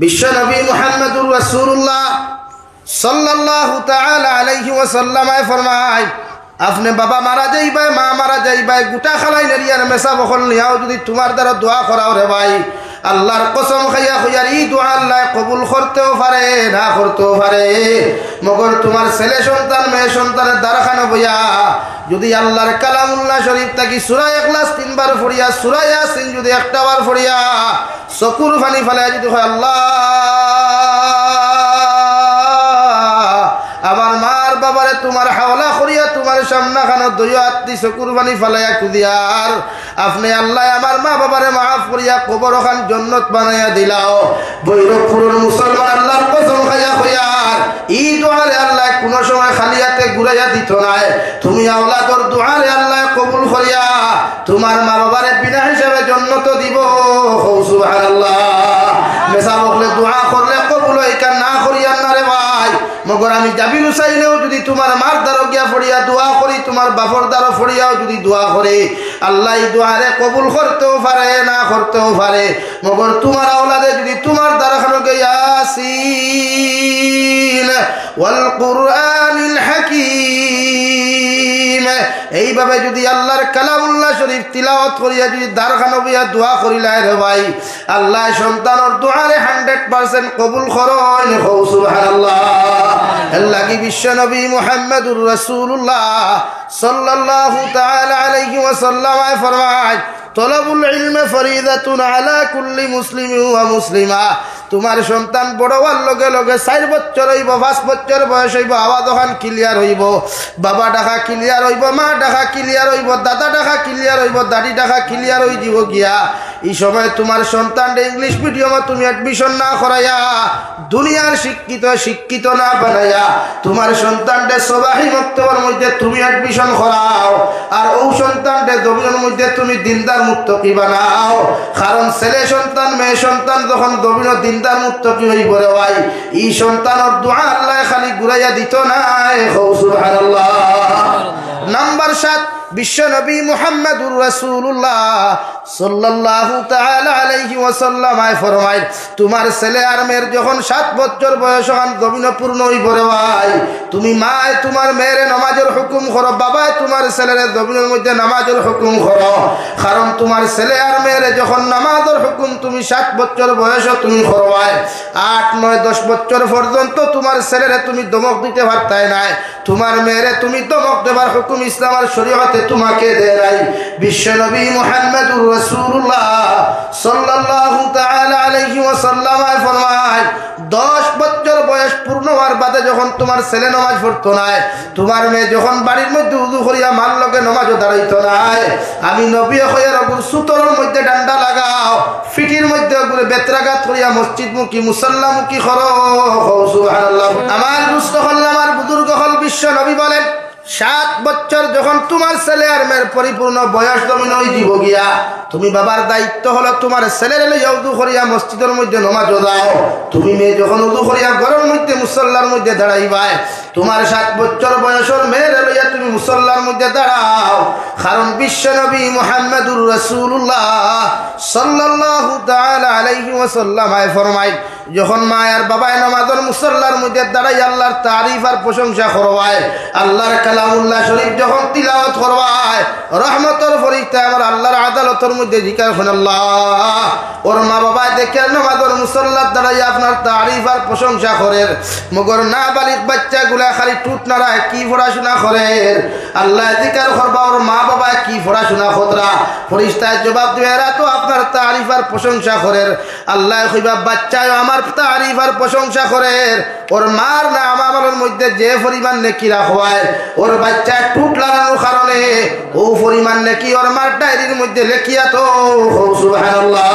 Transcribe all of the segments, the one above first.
বিশ্ব নবী মুহাম্মদুর রাসূলুল্লাহ সাল্লাল্লাহু তাআলা আলাইহি ওয়াসাল্লাম ফরমায়, আপনি বাবা মারা যাইবাই, মা মারা যাইবাই, গোটা খালাই নেরিয়ার মেসা বখল নিয়াও যদি তোমার দ্বারা দোয়া করাও রে ভাই, আল্লাহর কসম খাইয়া খুঁজার এই দোয়া আল্লাহ কবুল করতেও পারে, না করতেও পারে। মগর তোমার ছেলে সন্তান মেয়ে সন্তানের দ্বারখানো বইয়া যদি আল্লাহর কালামুল্লাহ শরীফ থাকি সূরা ইখলাস 3 বার পড়িয়া, সূরা ইয়াসিন যদি একটা বার পড়িয়া চকুর পানি ফেলে যদি হয়, আল্লাহ আমার মার বাবারে তোমার হাওলা করিয়া তোমার সামনা খানো দইয়া আত্মি চকুর পানি ফালাইয়া কুদিয়ার, আপনি আল্লাহ আমার মা বাবারে মাফ করিয়া কবর খান জান্নাত বানাইয়া দিলাও। বৈরবপুরের মুসলমান আল্লাহর কসম খাইয়া কইয়ার এই দোয়ারে আল্লাহ কোন সময় খালি হাতে ঘুরাইয়া দিত নাই। তুমি আওলাদর দোয়ারে আল্লাহ কবুল করিয়া তোমার মা বাবারে বিনা হিসাবে জান্নাত দিব। সুবহানাল্লাহ। মেসা বকলে দোয়া করলে কবুল হয়, কান না করিয়া না রে ভাই। মগর আমি জাবির চাইলেও যদি তোমার মার দ্বারা গিয়া ফড়িয়া দোয়া করি, তোমার বাপর দ্বারা ফড়িয়াও যদি দোয়া করে, আল্লাহ এই দোয়ারে কবুল করতেও পারে, না করতেও পারে। মগর তোমার আওলাদে যদি তোমার দ্বারা খানো ইয়াসিন ওয়াল কুরআনিল হাকীম এইভাবে যদি আল্লাহর কালামুল্লাহ শরীফ তিলাওয়াত করিয়া যদি দ্বারখানো বইয়া দোয়া করিলাই রে ভাই, আল্লাহ সন্তানের দোয়ারে 100% কবুল করেন। সুবহানাল্লাহ। আল্লাহি বিশ্ব নবী মুহাম্মদুর রাসূলুল্লাহ সাল্লাল্লাহু তাআলা আলাইহি ওয়াসাল্লাম ফরমায়, তলবুল ইলম ফরিদাতুন আলা কুল্লি মুসলিমিন ওয়া মুসলিমা। তোমার সন্তান বড় হওয়ার লগে লগে 4 বছর হইব, 5 বছর বয়স হইব, আওয়াজ ওখান ক্লিয়ার হইব, বাবা ডাকা ক্লিয়ার হইব, মা ডাকা ক্লিয়ার হইব, দাদা ডাকা ক্লিয়ার হইব, দাদি ডাকা ক্লিয়ার হই দিব গিয়া। এই সময় তোমার সন্তান ইংলিশ মিডিয়ামে তুমি অ্যাডমিশন না করাইয়া, দুনিয়ার শিক্ষিত না বানাইয়া, তোমার সন্তানকে সবাহি মক্তবের মধ্যে তুমি অ্যাডমিশন করাও, আর ও সন্তানকে জমিনের মধ্যে তুমি দিনদার মুত্তকি বানাও। কারণ ছেলে সন্তান মেয়ে সন্তান যখন জমিনের দিনদার মুত্তকি হইব রে ভাই, এই সন্তানের দোয়া আল্লাহ খালি ঘুরাইয়া দিত নাই। সুবহানাল্লাহ। নাম্বার 7, বিশ্ব নবী মুহাম্মদুর রাসূলুল্লাহ সাল্লাল্লাহু তাআলা আলাইহি ওয়াসাল্লাম ফরমায়, তোমার ছেলে আর মেয়ের যখন 7 বছর বয়স হন জমিন পূর্ণ হইব রে ভাই, তুমি মায় তোমার মেয়েরে নামাজের হুকুম করো, বাবায় তোমার ছেলেরে জমিনের মধ্যে নামাজের হুকুম করো। কারণ তোমার ছেলে আর মেয়েরে যখন নামাজের হুকুম তুমি 7 বছর বয়স তুমি করবাই, 8, 9, 10 বছর পর্যন্ত তোমার ছেলেরে তুমি দমক দিতে পারতাই নাই, তোমার মেয়েরে তুমি দমক দেবার হুকুম ইসলামের শরীয়তে তোমাকে দেয় নাই। বিশ্ব নবী মুহাম্মদুর রাসূলুল্লাহ সাল্লাল্লাহু তাআলা আলাইহি ওয়াসাল্লাম ফরমায়, 10 বছর বয়স পূর্ণ হওয়ার বাদে যখন তোমার ছেলে নামাজ পড়তো নাই, তোমার মেয়ে যখন বাড়ির মধ্যে উযু করিয়া মার লগে নামাজও দাঁড়াইতো নাই, আমি নবী হইয়া রবুর সুতরের মধ্যে ডান্ডা লাগাও, ফিটির মধ্যে ঘুরে বেত্রাঘাত করিয়া মসজিদমুখী মুসাল্লামুখী করো। সুবহানাল্লাহ। আমার দুস্থ হল, আমার বুজুর্গ হল, বিশ্ব নবী বলেন 7 বছর যখন তোমার ছেলে আর মেয়ের পরিপূর্ণ বয়স জমিন হয়ে দিব গিয়া, তুমি বাবার দায়িত্ব হলো তোমার ছেলের লইয়া উযু করিয়া মসজিদের মধ্যে নামাজও দাও। তুমি মেয়ে যখন উযু করিয়া ঘরের মধ্যে মুসল্লার মধ্যে দাঁড়াইবাই, তোমার 7 বছর বয়সের মেয়ের লইয়া তুমি মুসল্লার মধ্যে দাঁড়াও। কারণ বিশ্ব নবী মুহাম্মদুর রাসূলুল্লাহ সাল্লাল্লাহু তাআলা আলাইহি ওয়াসাল্লাম ফরমায়, যখন মা আর বাবায় নামাজের মুসল্লার মধ্যে দাঁড়াই আল্লাহর তারিফ আর প্রশংসা করবায়, আল্লাহর কালামুল্লাহ শরীফ যখন তিলাওয়াত করবায়, রহমতের ফরিস্তা আমার আল্লাহর আদালতের মধ্যে জিকির করেন, আল্লাহ ওর মা বাবা দেখে নামাজের মুসল্লার দাঁড়াই আপনার তারিফ আর প্রশংসা করেন। মগর না বালিক বাচ্চাগুলা খালি টুট নাড়ায় কি পড়াশোনা করে, আল্লাহ জিকির করবা ওর মা বাবা কি পড়াশোনা খোদরা, ফরিস্তায় জবাব দেবে এরা তো আপনার তারিফ আর প্রশংসা করেন। আল্লাহ কইবা বাচ্চায় আমার তারিফ আর প্রশংসা করে, ওর মার না আমলের মধ্যে যে পরিমাণ নেকি রাখবায়, ওর বাচ্চা টুট লাগানোর কারণে ও পরিমাণ নেকি ওর মার ডায়েরির মধ্যে লেখিয়া তো। সুবহানাল্লাহ।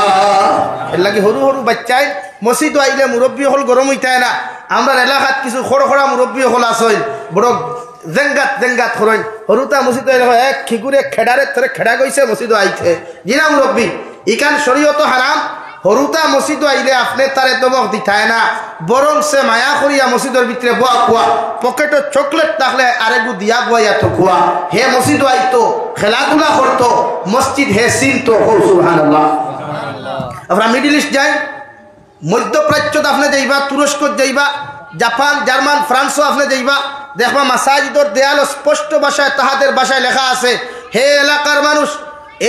এর লাগি সরু সরু বাচ্চায় মসজিদ আইলে মুরব্বী হল গরম হইতায় না। আমরা এলাকাত কিছু খড় খড়া মুরব্বী হল আসইল, বড় জেঙ্গাত খরইন, সরুতা মসজিদ এক খিগুরে খেডারে ধরে খেডা গৈছে মসজিদ আইছে জিনা মুরব্বী, ইকান শরীয়ত হারাম। হরুতা মসজিদ আইলে আপনি তারে দমক দিতায় না, বরং সে মায়া করিয়া মসজিদের ভিতরে বোয়া খোয়া, পকেটে চকলেট থাকলে আরেকু দিয়া বইয়া তো খোয়া। হে মসজিদ আইতো, খেলাধুলা করতো, মসজিদ হে চিনতো। সুবহানাল্লাহ। আমরা মিডল ইস্ট যাই, মধ্যপ্রাচ্যত আপনি যাইবা, তুরস্ক যাইবা, জাপান, জার্মান, ফ্রান্সও আপনি যাইবা, দেখবা মাসাজিদর দেয়াল স্পষ্ট ভাষায় তাহাদের ভাষায় লেখা আছে, হে এলাকার মানুষ,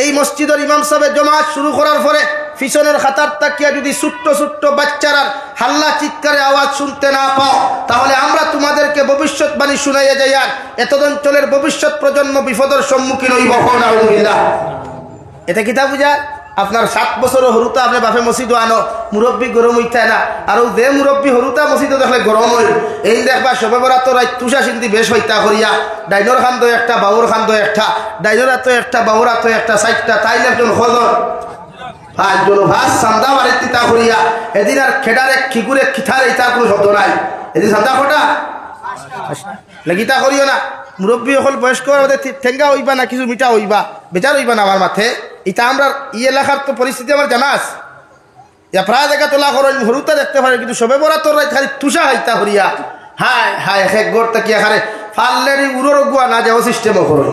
এই মসজিদের ইমাম সাহেব জমাত শুরু করার পরে পিছনের খাতার তাকিয়া যদি ছোট্ট ছোট্ট বাচ্চারা হাল্লা চিৎকারে আওয়াজ শুনতে না পাও, তাহলে আমরা তোমাদেরকে ভবিষ্যৎবাণী শুনাইয়া যাই, আর এত অঞ্চলের ভবিষ্যৎ প্রজন্ম বিপদের সম্মুখীন হইব। এটা কিতা বুঝায়? আপনার 7 বছর হরুতা আপনি বাপে মসজিদ আনো, মুরব্বী গরম হইতে না, আর যে মুরব্বী হরুতা মসজিদ দেখলে গরম হই, এই দেখবা সবে বরাত রাত তুষা সিন্দি বেশ হইতা করিয়া ডাইনর খান্দ একটা, বাবুর খান্দ একটা, ডাইনর আতো একটা, বাবুর আতো একটা, 4টা, তাইলে একজন হজর 5 জন ভাস চান্দা বাড়ির তিতা করিয়া এদিন আর খেডারে খিকুরে খিঠার এইটা কোনো শব্দ নাই, এদিন চান্দা খটা লাগিতা করিও না। মুরব্বী হল বয়স্ক ঠেঙ্গা হইবা না, কিছু মিঠা হইবা, বেচার হইবা না আমার মাথে। এটা আমরা ই এলাকার তো পরিস্থিতি আমার জানা আছে, প্রায় জায়গা তোলা করো হরুতা দেখতে পারে, কিন্তু সবে বরা তোর খালি তুষা হাইতা হরিয়া হায় হায় এক গড় তাকিয়া খারে ফাল্লের উড়োর গুয়া না যাও সিস্টেমও করো।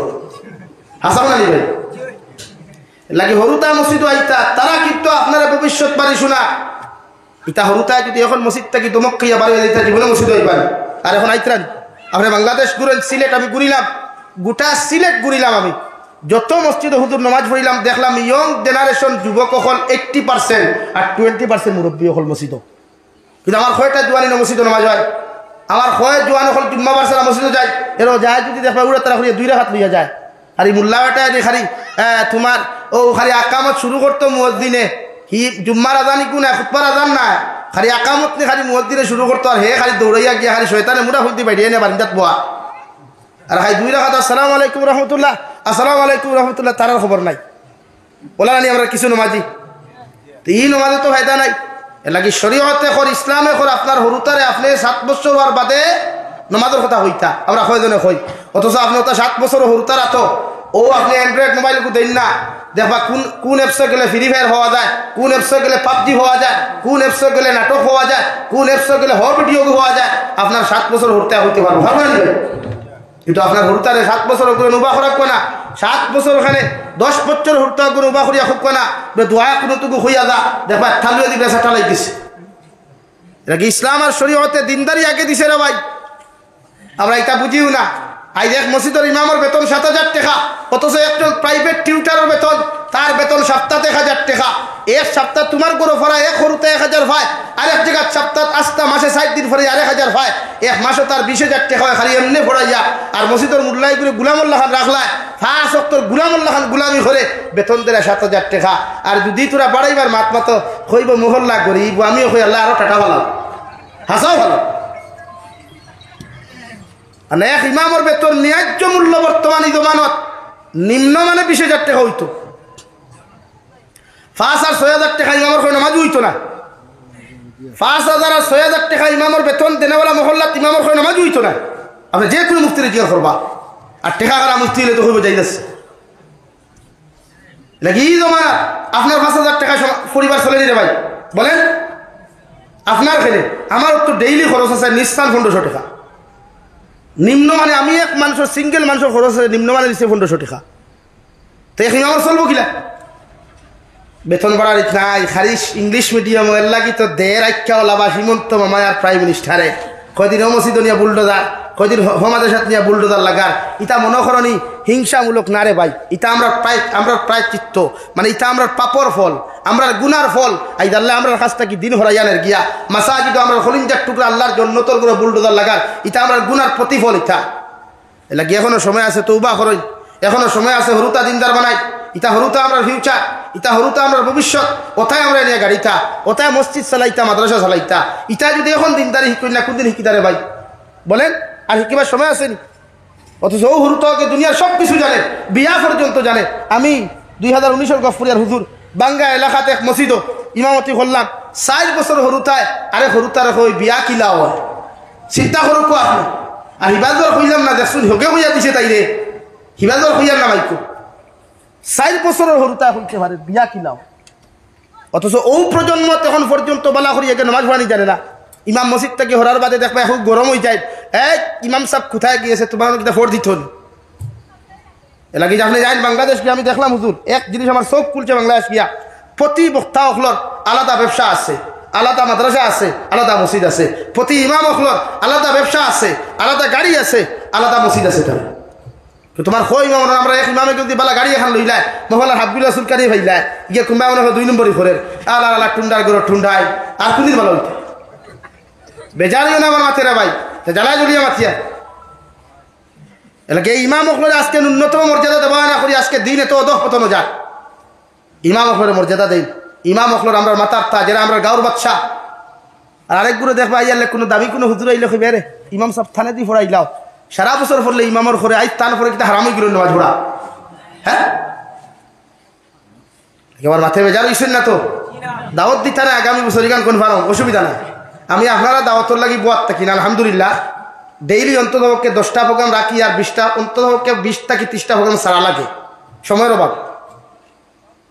হাসান আলী ভাই লাগে হরুতা মসজিদ আইতা, তারা কিন্তু আপনারা ভবিষ্যৎ বাড়ি শোনা। ইতা হরুতা যদি এখন মসজিদ থাকি দমক খাইয়া বাড়ি দিতা জীবনে মসজিদ হইবান। আর এখন আইতরান আপনি বাংলাদেশ ঘুরেন, সিলেট আমি ঘুরিলাম, গোটা সিলেট ঘুরিলাম, আমি যত মসজিদে হুজুর নামাজ পড়িলাম দেখলাম ইয়ং জেনারেশন যুবক হল 80% আর 20% মুরব্বী হল মসজিদ। কিন্তু আমার কয়টা জোয়ানি মসজিদ নামাজ হয়, আমার কয় জোয়ান হল জুম্মা বারসারা মসজিদে যায়, এর যায় যদি দেখবা উড়ে তারা করিয়া 2 রাকাত লইয়া যায়। আর এই মোল্লাটা খালি তোমার ও খালি আকামত শুরু করতো মুয়াজ্জিনে, হি জুম্মার আজানি কোন খুতবার আজান না, খালি আকামত নি খালি মুয়াজ্জিনে শুরু করতো, আর হে খালি দৌড়াইয়া গিয়া খালি শয়তানে মুড়া ফুলতে বাইরে এনে বারিন্দাত বয়া, আর খালি 2 রাকাত আসসালামু আলাইকুম রহমতুল্লাহ, আসসালামু আলাইকুম রহমতুল্লাহ, তারার খবর নাই। বলা নি আমরা কিছু নমাজি, এই নমাজে তো ফায়দা নাই। এর লাগি শরীয়তে কর, ইসলামে কর, আপনার হরুতারে আপনি 7 বছর হওয়ার বাদে নমাজের কথা হইতা আমরা কয়জনে কই, অথচ আপনি ওটা 7 বছর হরুতার আতো ও আপনি অ্যান্ড্রয়েড মোবাইল দেন না, দেখবা কোন অ্যাপসে গেলে ফ্রি ফায়ার হওয়া যায়, কোন অ্যাপসে গেলে পাবজি হওয়া যায়, কোন অ্যাপসে গেলে নাটক হওয়া যায়, কোন অ্যাপসে গেলে হর ভিডিও হওয়া যায়। আপনার 7 বছর হরতে হইতে পারবো, ভালো না? কিন্তু আপনার হরতারে 7 বছর করে উবা করাক না, 7 বছর ওখানে 10 বছর হরতা করে উবা করিয়া খুব না, দোয়া কোনো টুকু হইয়া যা দেখবা থালুয়া দিবে সাটালাই দিছে। এটা কি ইসলাম আর শরীয়তে দিনদারি আগে দিছে রে ভাই? আমরা এটা বুঝিও না। আই দেখ মসজিদের ইমামের বেতন 7,000 টাকা, অথচ একজন প্রাইভেট টিউটারের বেতন, তার বেতন সপ্তাহে 1,000 টাকা। এক সপ্তাহ তোমার গরু ফরা এক হরুতে 1,000 হয়, আরেক জায়গার সপ্তাহ আস্তা মাসে 60 দিন ফরে 1,000 হয়, এক মাসে তার 20,000 টাকা হয় খালি এমনি ফরাইয়া। আর মসজিদের মুল্লাই করে গুলামুল্লাহ খান রাখলায় 5 অক্টর গুলামুল্লাহ খান গুলামি করে বেতন দেয় 7,000 টাকা। আর যদি তোরা বাড়াইবার মাত মতো হইব মহল্লা গরিব, আমিও হই আল্লাহ আরো টাকা ভালো হাসাও ভালো। এক ইমামের বেতন ন্যায্য মূল্য বর্তমানে জমানত নিম্ন মানে 20,000 টাকা হইতো, 5 আর 6,000 টাকা ইমামের কোনো নামাজ হইতো না। 5,000 আর 6,000 টাকা ইমামের বেতন দেনেওয়ালা মহল্লাত ইমামের কোনো নামাজ হইতো না। আপনি যে কোনো মুফতির জিজ্ঞাসা করবা, আর টাকা কারা মুফতি হলে তো হইব যাইতেছে লাগি জমা। আপনার 5,000 টাকা পরিবার চলে দিতে ভাই বলেন আপনার খেলে, আমার তো ডেইলি খরচ আছে নিঃস্বান 1,500 টাকা। নিম্ন মানে আমি এক মানুষের সিঙ্গেল মানুষের খরচ আছে নিম্ন মানে দিচ্ছে 1,500 টাকা। তো এখন আমার চলবো কিলা? বেতন বাড়ার নাই, খারিস ইংলিশ মিডিয়াম এর লাগি তো দেড় আখ্যা লাভা হিমন্ত মামায় আর প্রাইম মিনিস্টারে কয়দিন মসজিদ নিয়ে বুলডোজার, কয়দিন সমাজের সাথে নিয়ে বুলডোজার লাগার। ইটা মনোকরণী হিংসামূলক না রে ভাই, ইটা আমরা প্রায় চিত্ত মানে ইটা আমরা পাপর ফল, আমরা গুনার ফল। আই আল্লাহ আমরা কাজটা কি দিন হরাইয়ানের গিয়া মাসাজিদ আমরা খলিঞ্জার টুকরা আল্লাহর জন্য তোর করে বুলডোজার লাগার, ইটা আমরা গুনার প্রতিফল। ইটা এ লাগি এখনো সময় আছে, তওবা করুন, এখনো সময় আছে, হরুতা দিনদার বানাই। ইটা হরুতা আমরা ফিউচার, ইটা হরুতা আমরা ভবিষ্যৎ। ওটাই আমরা নিয়ে গাড়িটা, ওটাই মসজিদ চালাইতা, মাদ্রাসা চালাইতা। ইটা যদি এখন দিনদারি শিখুন না, কোনদিন শিকিতারে ভাই বলেন? আর শিখিবার সময় আসেনি। অথচ ও হরুতাকে দুনিয়ার সব কিছু জানে, বিয়া পর্যন্ত জানে। আমি 2019 গফরিয়ার হুজুর বাঙ্গা এলাকাতে এক মসজিদ ইমামতি করলাম, 4 বছর হরুতায়। আরে হরুতার কই বিয়া কিলা হয় চিন্তা করুক আপনি। আর হিবাজর কইলাম না, দেখুন হোকে হইয়া দিছে তাই রে, হিবাজর হইয়ার না ভাইকো 4 বছরের হরুতা হইতে পারে বিয়া কিলাও। অথচ ও প্রজন্ম তখন পর্যন্ত বালা করি একে নামাজ পড়ানি জানে না। ইমাম মসজিদ থেকে হরার বাদে দেখবা এখন গরম হয়ে যায়, এই ইমাম সাহেব কোথায় গিয়েছে, তোমার ফোর দিত এলাকি। আপনি যাই বাংলাদেশ গিয়ে আমি দেখলাম হুজুর এক জিনিস আমার চোখ খুলছে, বাংলাদেশ গিয়া প্রতি বক্তা অখলর আলাদা ব্যবসা আছে, আলাদা মাদ্রাসা আছে, আলাদা মসজিদ আছে। প্রতি ইমাম হকলর আলাদা ব্যবসা আছে, আলাদা গাড়ি আছে, আলাদা মসজিদ আছে। তার তোমার কই ইমাম আমরা এক ইমামে যদি বালা গাড়ি এখন লইলাই মহলার হাবগুলা চুলকানি ভাইলাই গিয়ে কুম্বা মনে হয় 2 নম্বরই ঘরের আলা আলা টুন্ডার ঘর ঠুন্ডাই আর কোনদিন ভালো হইতে বেজারিও না আমার মাথেরা ভাই জ্বালায় জ্বলিয়া মাথিয়া এলাকে ইমাম হকলের আজকে ন্যূনতম মর্যাদা দেওয়া না করি আজকে দিন এত অধঃ পতন যায়। ইমাম হকলের মর্যাদা দেই। ইমাম হকলের আমরা মাতার তা যারা আমরা গাঁর বাচ্চা। আর আরেকগুলো দেখবা আইয়ালে কোনো দাবি কোনো হুজুর আইলে কইবে রে ইমাম সব থানে দি ফরাইলাও সারা বছর পড়লে ইমামর ঘরে আই তান পরে কিটা হারামই গিলো নামাজ পড়া। হ্যাঁ এবার মাথায় বেজার হইছেন না তো দাওয়াত দিতে না আগামী বছর গান কোন ফারম অসুবিধা নাই। আমি আপনারা দাওয়াতর লাগি বুয়াত থাকি না আলহামদুলিল্লাহ ডেইলি অন্ততপক্ষে 10টা প্রোগ্রাম রাখি আর 20টা অন্ততপক্ষে 20টা কি 30টা প্রোগ্রাম সারা লাগে সময়ের অভাব।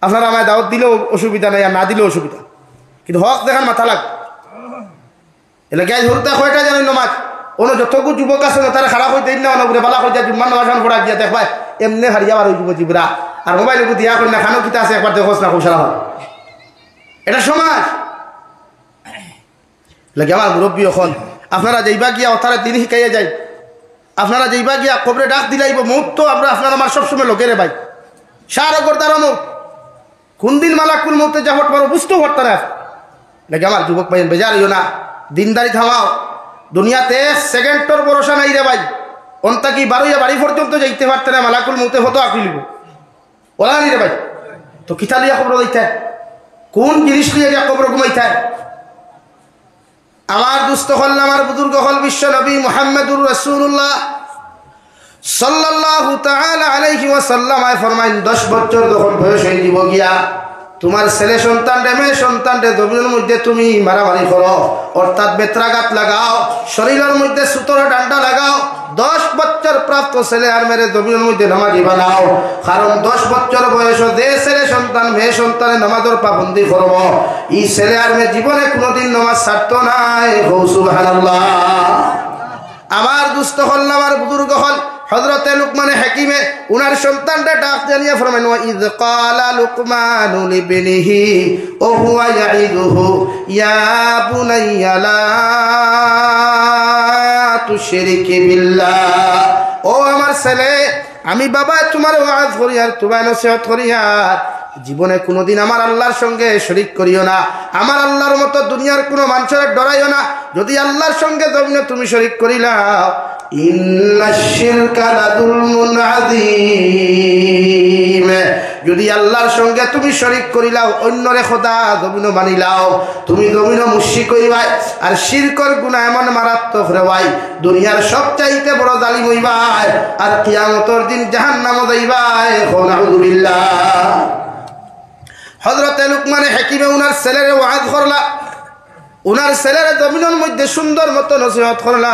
আপনারা আমায় দাওয়াত দিলেও অসুবিধা নাই আর না দিলেও অসুবিধা কিন্তু হক দেখার মাথা লাগ এলে গাই ধরতে কয়টা জানেন নমাজ অন্য যতগু যুবক আছে তারা খারাপ হইতে না অনবরে বালা করে যায় জুম্মান নামাজ পড়া গিয়া দেখবাই এমনি হারিয়া আর ওই যুবক জীবরা আর মোবাইল দিয়া করি না খানো কিতা আছে একবার দেখোস না খুব সারা হয় এটা সমাজ লাগে। আমার মুরব্বী এখন আপনারা যেইবা গিয়া অথারে দিন শিখাইয়া যায় আপনারা যেইবা গিয়া কবরে ডাক দিলাইব মৌত তো আমরা আপনারা আমার সবসময় লোকেরে ভাই সার গর্দার মৌত কোন দিন মালাকুল মৌতে যাবট পারো বুঝতেও পারত না লাগে। আমার যুবক ভাই বেজার হইও না দিনদারি থামাও দুনিয়াতে সেকেন্ডর ভরসা নাই রে ভাই অন্তা কি বারোইয়া বাড়ি পর্যন্ত যাইতে পারতে না মালাকুল মৌতে হতো আঁকিলিব ওলা নি রে ভাই তো কিতা লিয়া খবর দিতে কোন জিনিস লিয়া গিয়া খবর ঘুমাইতে। আমার দুস্থ হল আমার বুজুর্গ হল বিশ্ব নবী মুহাম্মদুর রাসূলুল্লাহ সাল্লাল্লাহু তাআলা আলাইহি ওয়াসাল্লাম আয় ফরমাইন 10 বছর যখন বয়স হয়ে দিব গিয়া তোমার ছেলে সন্তান রে মেয়ে সন্তান রে জমিনের মধ্যে তুমি মারামারি করো অর্থাৎ বেত্রাঘাত লাগাও শরীরের মধ্যে সুতোর ডান্ডা লাগাও 10 বছর প্রাপ্ত ছেলে আর মেয়ে জমিনের মধ্যে নামাজি বানাও কারণ 10 বছর বয়স যে ছেলে সন্তান মেয়ে সন্তানের নামাজের পাবন্দি করব এই ছেলে আর মেয়ে জীবনে কোনোদিন নামাজ ছাড়তো নাই সুবহানাল্লাহ। আমার দুস্থ হল আমার বুজুর্গ হল হযরতে লুকমান হাকিমে উনার সন্তানটা ডাক জানিয়ে ফরমাইন ওয়া ইয ক্বালা লুকমানু লিবনিহি ও হুয়া ইয়াইদুহু ইয়া বুনাইয়া লা তুশরিক বিল্লাহ। ও আমার ছেলে আমি বাবা তোমার ওয়াজ করি আর তোমার নসিহত করি আর জীবনে কোনোদিন আমার আল্লাহর সঙ্গে শরীক করিও না আমার আল্লাহর মতো দুনিয়ার কোনো মানুষের ডরাইও না যদি আল্লাহর সঙ্গে জমিনে তুমি শরীক করিলাও ইন্নাশ শিরকা লাযুলমুন আযীম যদি আল্লাহর সঙ্গে তুমি শরীক করিলাও অন্যরে খোদা জমিন মানিলাও তুমি জমিন মুশরিক হইবাই আর শিরকর গুনাহ এমন মারাত্মক রে ভাই দুনিয়ার সবচাইতে বড় জালিম হইবাই আর কিয়ামতের দিন জাহান্নামে যাইবাই নাউযুবিল্লাহ। হযরতে লুকমান হাকিমে উনার ছেলের ওয়াজ করলা উনার ছেলের জমিনের মধ্যে সুন্দর মতো নসিহত করলা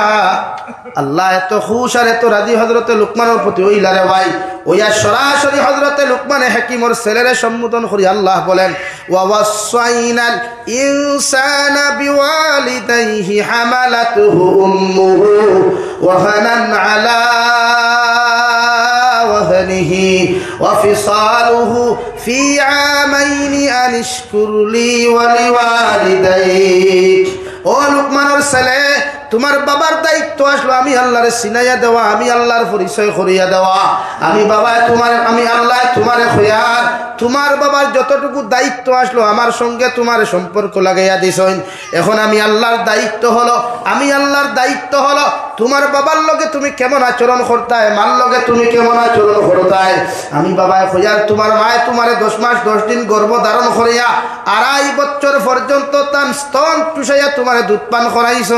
আল্লাহ এত খুশ আর এত রাজি হযরতে লুকমানের প্রতি হইলা রে ভাই ওইয়া সরাসরি হযরতে লুকমান হাকিমর ছেলের সম্বোধন করি আল্লাহ বলেন ওয়া ওয়াসাইনাল ইনসানা বিওয়ালিদাইহি হামালাতুহু উম্মুহু ওয়াহানান আলা وهنه وفصاله في عامين أن اشكر لي ولوالديك ও লুকমানের ছেলে তোমার বাবার দায়িত্ব আসলো আমি আল্লাহরে চিনাইয়া দেওয়া আমি আল্লাহর পরিচয় করিয়া দেওয়া আমি বাবা তোমার আমি আল্লাহ তোমারে খয়ার তোমার বাবার যতটুকু দায়িত্ব আসলো আমার সঙ্গে তোমার সম্পর্ক লাগাইয়া দিছেন এখন আমি আল্লাহর দায়িত্ব হলো তোমার বাবার লগে তুমি কেমন আচরণ করতায় মার লগে তুমি কেমন আচরণ করতায় আমি বাবায় খয়ার তোমার মায়ে তোমারে 10 মাস 10 দিন গর্ভ ধারণ করিয়া 2.5 বছর পর্যন্ত তার স্তন চুষাইয়া তোমারে দুধ পান করাইছ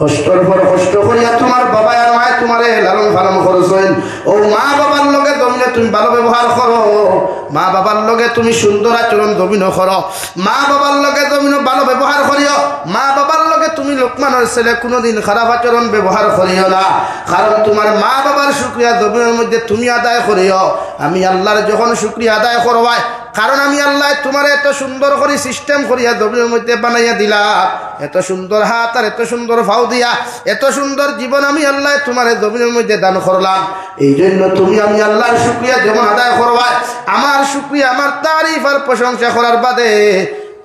কষ্টর পর কষ্ট করিয়া তোমার বাবা আর মায়ে তোমারে লালন পালন করছেন ও মা বাবার লগে জমিনে তুমি ভালো ব্যবহার করো মা বাবার লগে তুমি সুন্দর আচরণ জমিন করো মা বাবার লগে জমিন ভালো ব্যবহার করিও মা বাবার লগে তুমি লোকমানের ছেলে কোনোদিন খারাপ আচরণ ব্যবহার করিও না কারণ তোমার মা বাবার শুকরিয়া জমিনের মধ্যে তুমি আদায় করিও আমি আল্লাহর যখন শুকরিয়া আদায় করবাই কারণ আমি আল্লাহ তোমার এত সুন্দর করে সিস্টেম করিয়া জমিনের মধ্যে বানাইয়া দিলাম এত সুন্দর হাত আর এত সুন্দর ফাও দিয়া এত সুন্দর জীবন আমি আল্লাহ তোমার জমিনের মধ্যে দান করলাম এই জন্য তুমি আমি আল্লাহর শুকরিয়া যেমন আদায় করবা আমার শুকরিয়া আমার তারিফ আর প্রশংসা করার বাদে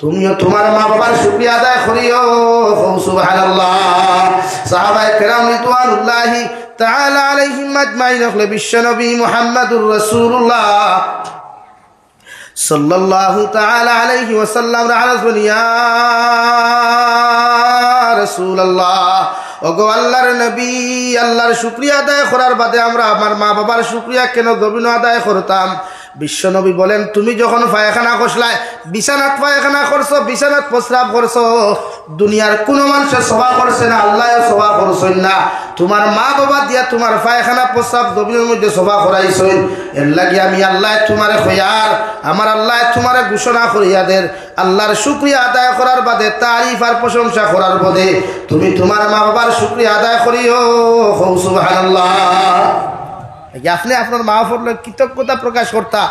তুমিও তোমার মা বাবার শুকরিয়া আদায় করিও সুবহানাল্লাহ সাহাবায়ে কেরাম রিদওয়ানুল্লাহি তাআলা আলাইহিম আজমাইন হলে বিশ্বনবী মুহাম্মদুর রাসূলুল্লাহ সাল্লাল্লাহু তাআলা আলাইহি ওয়াসাল্লাম রাসূল ইয়া রাসূলুল্লাহ ওগো আল্লাহর নবী আল্লাহর শুকরিয়া আদায় করার বাদে আমরা আমার মা বাবার শুকরিয়া কেন দবিন আদায় করতাম বিশ্বনবী বলেন তুমি যখন পায়খানা করছলাই বিছানাত পায়খানা করছো বিছানাত প্রস্রাব করছো দুনিয়ার কোন মানুষের সভা করছে না আল্লাহও সভা করছেন না তোমার মা বাবা দিয়া তোমার পায়খানা প্রস্রাব দবিনের মধ্যে সভা করাইছেন এর লাগি আমি আল্লাহ তোমারে খয়ার আমার আল্লাহ তোমারে ঘোষণা করিয়া দেন আল্লাহর শুকরিয়া আদায় করার বাদে তারিফ আর প্রশংসা করার বাদে তুমি তোমার মা বাবার শুকরিয়া আদায় করিও সুবহানাল্লাহ আপনি আপনার মা বাবার কৃতজ্ঞতা প্রকাশ করতা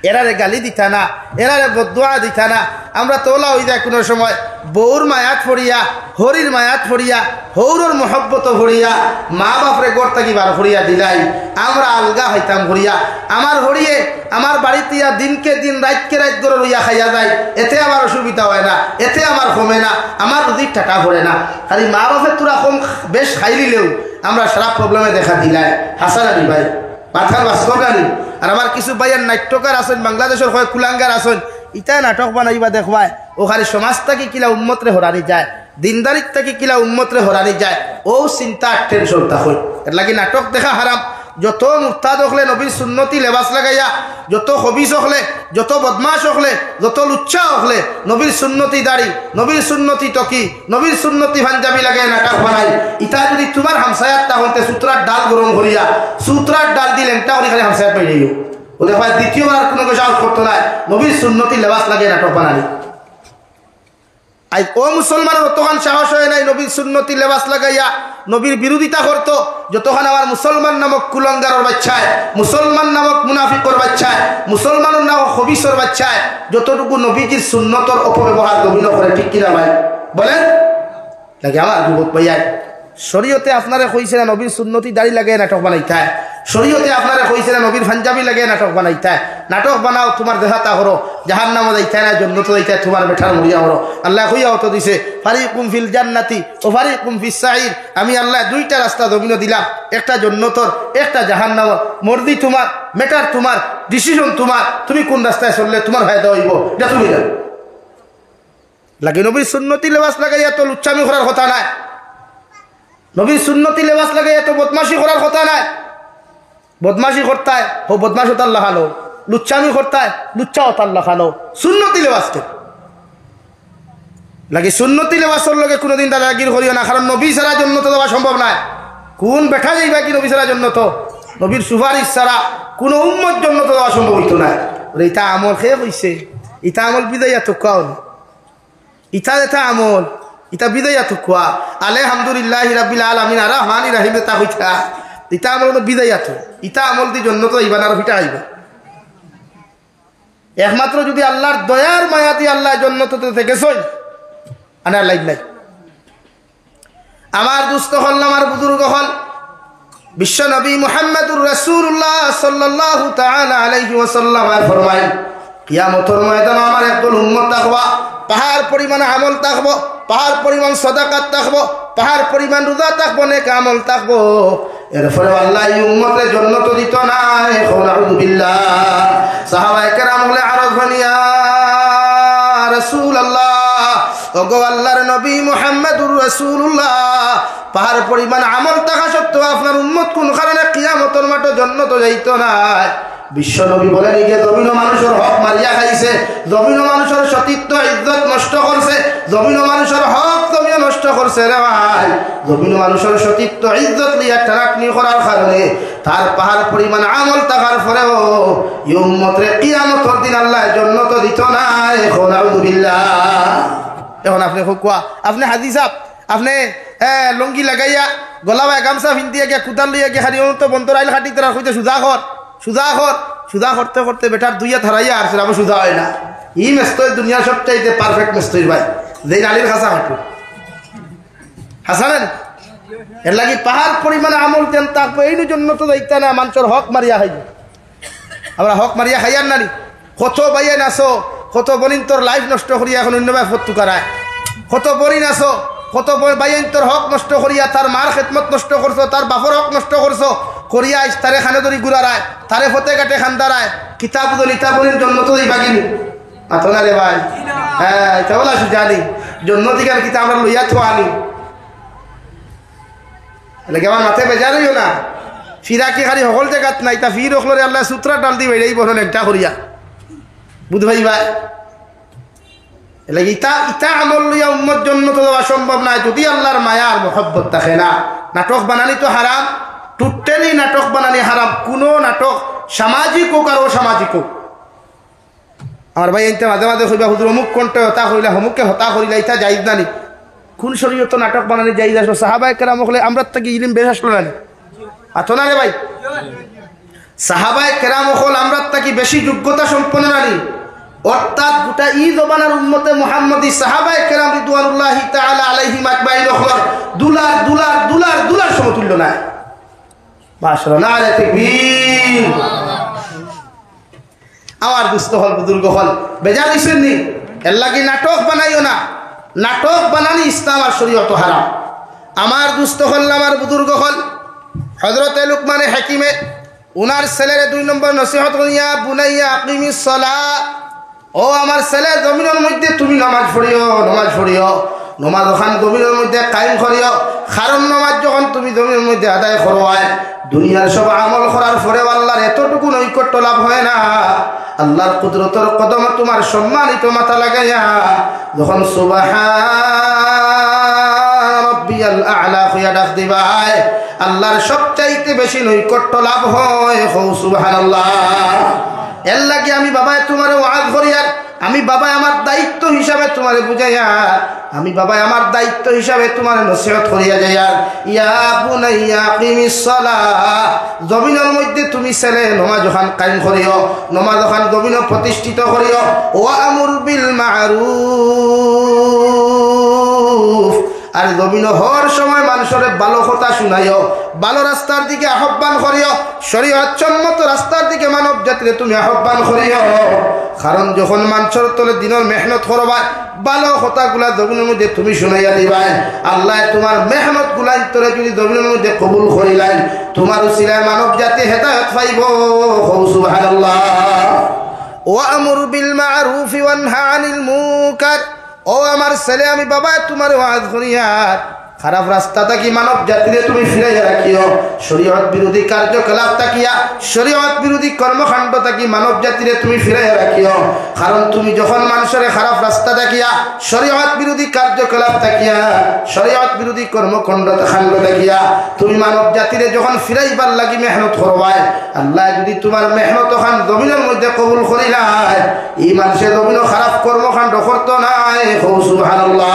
এরারে গালি দিতা না এরারে বদদুয়া দিতা না আমরা তোলা হয়ে যায় কোনো সময় বউর মায়াত ফড়িয়া হরির মায়াত ফড়িয়া হৌরর মহব্বত ফড়িয়া মা বাপরে গড় থাকি বার ফড়িয়া দিলাই আমরা আলগা হইতাম ফড়িয়া আমার হরিয়ে আমার বাড়িতে দিনকে দিন রাতকে রাত করে লইয়া খাইয়া যায় এতে আমার অসুবিধা হয় না এতে আমার কমে না আমার রুদির টাকা পড়ে না খালি মা বাপের তোরা কম বেশ খাই নিলেও আমরা সারা প্রবলেমে দেখা দিলাই হাসান আলী ভাই পাথার বাস্তবানি আর আমার কিছু ভাইয়ের নাট্যকার আছেন বাংলাদেশের হয় কুলাঙ্গার আছেন ইটা নাটক বানাইবা দেখবায় ও খালি সমাজ থেকে কিলা উম্মতরে হরানি যায় দিনদারিত থেকে কিলা উম্মতরে হরানি যায় ও চিন্তা টেনশন হয় এর লাগি নাটক দেখা হারাম যত মুরতাদ হলে নবীর সুন্নতি লেবাস লাগাইয়া যত হবিস হলে যত বদমাশ হলে যত লুচ্চা হলে নবীর সুন্নতি দাড়ি নবীর সুন্নতি টকি নবীর সুন্নতি পাঞ্জাবি লাগাই নাটক বানাই ইটা যদি তোমার হামসায়াত তাহলে সূত্রার ডাল গরম করিয়া সূত্রার ডাল দিলেন তাহলে খালি হামসায়াত পেয়ে যাইও ও দেখা দ্বিতীয়বার আর কোনো সাহস করতো না নবীর সুন্নতি লেবাস লাগিয়ে নাটক বানানি ও মুসলমানের অতখান সাহস হয় নাই নবীর সুন্নতি লেবাস লাগাইয়া নবীর বিরোধিতা করতো যতক্ষণ আমার মুসলমান নামক কুলঙ্গারের বাচ্চায় মুসলমান নামক মুনাফিকর বাচ্চায় মুসলমানের নামক হবিসর বাচ্চায় যতটুকু নবীজির সুন্নতর অপব্যবহার নবীন করে ঠিক কিনা ভাই বলেন লাগে আমার যুবক ভাইয়াই শরীয়তে আপনারে কইছে না নবীর সুন্নতি দাড়ি লাগাই নাটক বানাইতে হয় শরীয়তে আপনারে কইছে না নবীর পাঞ্জাবি লাগাই নাটক বানাইতে হয় নাটক বানাও তোমার দেহাতা হরো জাহান্নাম যাইতে না জন্নত যাইতে তোমার বেঠার মরিয়া হরো আল্লাহ কইয়াও তো দিছে ফারিকুম ফিল জান্নাতি ও ফারিকুম ফিস সাইর আমি আল্লাহ দুইটা রাস্তা জমিন দিলাম একটা জন্নতর একটা জাহান্নামর মর্জি তোমার মেটার তোমার ডিসিশন তোমার তুমি কোন রাস্তায় চললে তোমার ফায়দা হইব এটা তুমি জানো লাগে নবীর সুন্নতি লেবাস লাগাইয়া তো লুচ্চামি করার কথা নাই নবীর সুন্নতি লেবাস লাগাইয়া তো বদমাশি করার কথা নাই বদমাশি করতায় হো বদমাশি তার লাগানো লুচ্চামি করতায় লুচ্চাও তার লাগানো সুন্নতি লেবাসকে লাগে সুন্নতি লেবাসর লগে কোনোদিন দাদাগির করিও না কারণ নবী ছাড়া জন্নত দেওয়া সম্ভব নয় কোন বেঠা যাইবা কি নবী ছাড়া জন্নত নবীর সুপারিশ ছাড়া কোনো উম্মত জন্নত দেওয়া সম্ভব হইতো না ইটা আমল খেয়ে কইছে ইটা আমল বিদাইয়া তো কাউন ইটা এটা আমল ইটা বিদাইয়া তো কোয়া আলহামদুলিল্লাহ রাব্বিল আলামিন আর রহমানির রহিম তা হইতা ইটা আমল বিদাইয়া তো ইটা আমল দি জন্নত ইবান আর ফিটা আইবা একমাত্র যদি আল্লাহর দয়ার মায়া দিয়ে আল্লাহ জন্নত থেকে গেছই আনার লাইফ নাই আমার দুস্থ হল আমার বুজুর্গ হল বিশ্ব নবী মুহাম্মদুর রাসূলুল্লাহ সাল্লাল্লাহু তাআলা আলাইহি ওয়াসাল্লাম ফরমায় কিয়ামতের ময়দানে আমার একদল উম্মত থাকবা পাহাড় পরিমাণ আমল থাকবো পাহাড় পরিমাণ সাদাকাত থাকবো পাহাড় পরিমাণ রোজা থাকবো নেক আমল থাকবো এরপরে আল্লাহ এই উম্মতের জান্নাত দিত না আউযু বিল্লাহ সাহাবায়ে কেরাম বলে আরজ বানিয়া রাসূলুল্লাহ ওগো আল্লাহর নবী মুহাম্মদুর রাসূলুল্লাহ পাহাড় পরিমাণ আমল থাকা সত্ত্বেও আপনার উম্মত কোন কারণে কিয়ামতের মাঠে জান্নাত যাইত না বিশ্ব নবী বলেন এই যে জমিন মানুষের হক মারিয়া খাইছে জমিন মানুষের সতীত্ব ইজ্জত নষ্ট করছে জমিন মানুষের হক জমিন নষ্ট করছে রে ভাই জমিন মানুষের সতীত্ব ইজ্জত লিয়া টানাটনি করার কারণে তার পাহাড় পরিমাণ আমল থাকার পরেও এই উম্মতরে কিয়ামতের দিন আল্লাহ জান্নাত দিত না এখন আউযু বিল্লাহ এখন আপনি কোয়া আপনি হাজি সাহেব আপনি লঙ্গি লাগাইয়া গলাবায় গামছা ভিন্দিয়া গিয়া কুতাল লিয়া গিয়া খালি তো বন্তর আইল খাটি তোরা কইতে সুজা করতে করতে বেটার দুইয়া ধরাইয়া আর সেটা সুজা হয় না ই মেস্তই দুনিয়ার সবচাইতে পারফেক্ট মেস্তই ভাই যেই নালির খাসা হাঁটু হাসানেন এর লাগি পাহাড় পরিমাণে আমল দেন তারপর এই জন্য তো দেখতে না মানুষের হক মারিয়া খাইব আমরা হক মারিয়া খাইয়ার নানি কত বাইয়ান আসো কত বলিন তোর লাইফ নষ্ট করিয়া এখন অন্য ব্যাপার তুকারায়, কত বলিন আছো, কত বাইন তোর হক নষ্ট করিয়া তার মার খেদমত নষ্ট করছো, তার বাপর হক নষ্ট করছো করিয়া তারে খানে ধরি গুড়ারায়, তারে ফতে কাটে খান্দারায়, কিতাব দলিতা বলিন জন্ম তো দিই বাগিনি মাথো না রে ভাই। হ্যাঁ এটা বলা জানি জন্ম দিকার কিতাব আমরা লইয়া তো আনি লাগে আমার মাথায় বেজার হইও না। ফিরাকি খালি সকল জায়গাত নাই, তা ফির ওখলরে আল্লাহ সূত্রা ডাল দি বেড়েই বলুন একটা করিয়া বুধ ভাই ভাই লাগে ইটা ইটা আমল লইয়া উম্মত জন্ম তো দেওয়া সম্ভব নয় যদি আল্লাহর মায়া আর মহব্বত থাকে না। নাটক বানানি তো হারাম, টোটালি নাটক বানানি হারাম, কোনো নাটক সামাজিক হোক আর অসামাজিক হোক। আমার ভাই এনতে মাঝে মাঝে কইবা হুজুর অমুক কোনটা হতা করিলা অমুককে হতা করিলা ইটা যাইজ নানি, কোন শরীয়ত নাটক বানানি যাইজ আসলো? সাহাবায়ে কেরাম হলে আমরা থেকে ইলম বেশ আসলো না আতো না রে ভাই? সাহাবায়ে কেরাম হল আমরা থেকে বেশি যোগ্যতা সম্পন্ন নানি, অর্থাৎ গোটা ই জমানার উম্মতে মুহাম্মদী সাহাবায়ে কেরাম রিদওয়ানুল্লাহি তাআলা আলাইহিম আজমাইন হল দুলার দুলার দুলার দুলার সমতুল্য না। মাশাআল্লাহ নারে তাকবীর। আমার দুস্থ হল বুজুর্গ হল বেজার দিছেন নি এর লাগি নাটক বানাইও না, নাটক বানানি ইসলাম আর শরীয়ত হারাম। আমার দুস্থ হল আমার বুজুর্গ হল হযরতে লুকমানে হাকিমে উনার ছেলের 2 নম্বর নসিহত করিয়া বুনাইয়া আকিমিস সালাত, ও আমার ছেলে জমিনের মধ্যে তুমি নামাজ পড়িও, নামাজ পড়িও, নামাজ ওখান জমিনের মধ্যে কায়েম করিও, কারণ নামাজ যখন তুমি জমিনের মধ্যে আদায় করোয় দুনিয়ার সব আমল করার পরে আল্লাহর এতটুকু নৈকট্য লাভ হয় না। আল্লাহর কুদরতের কদম তোমার সম্মানিত মাথা লাগাইয়া যখন সুবহান রাব্বিয়াল আ'লা হইয়া ডাক দিবাই আল্লাহর সবচাইতে বেশি নৈকট্য লাভ হয়। সুবহানাল্লাহ। এর লাগে আমি বাবায় তোমার ওয়াজ করিয়ার, আমি বাবা আমার দায়িত্ব হিসাবে তোমারে বুঝাইয়া, আমি বাবা আমার দায়িত্ব হিসাবে তোমার নসিহত করিয়া যাইয়ার ইয়া বুনাইয়া আকিমিস সালাহ, জমিনের মধ্যে তুমি ছেলে নামাজ ওখান কায়েম করিও, নামাজ ওখান জমিন প্রতিষ্ঠিত করিও, ওয়া আমুর বিল মারুফ, আর জমিন হওয়ার সময় মানুষের ভালো কথা শুনাইও, ভালো রাস্তার দিকে আহ্বান করিও, শরীয়ত সম্মত রাস্তার দিকে মানব জাতিরে তুমি আহ্বান করিও। কারণ যখন মানুষের তলে দিনের মেহনত করবা ভালো কথাগুলা জমিনের মধ্যে তুমি শুনাইয়া দিবা, আল্লাহ তোমার মেহনত গুলাই তোরে যদি জমিনের মধ্যে কবুল করিলেন তোমার উসিলায় মানব জাতি হেদায়েত পাইব। সুবহানাল্লাহ। ওয়া'মুর বিল মা'রুফি ওয়ানহা আনিল মুনকার, ও আমার ছেলে আমি বাবা তোমার ওয়াজ করিয়া খারাপ রাস্তা থাকি মানব জাতিরে তুমি ফিরাইয়া রাখিও, শরীয়ত বিরোধী কার্যকলাপ থাকিয়া শরীয়ত বিরোধী কর্মকাণ্ড থাকি মানব জাতিরে তুমি ফিরাইয়া রাখিও। কারণ তুমি যখন মানুষের খারাপ রাস্তা থাকিয়া শরীয়ত বিরোধী কার্যকলাপ থাকিয়া শরীয়ত বিরোধী কর্মকাণ্ড থাকিয়া তুমি মানব জাতিরে যখন ফিরাইবার লাগি মেহনত করবাই, আল্লাহ যদি তোমার মেহনত খান জমিনের মধ্যে কবুল করিলাই এই মানুষের জমিন খারাপ কর্মকাণ্ড করতো নাই। সুবহানাল্লাহ।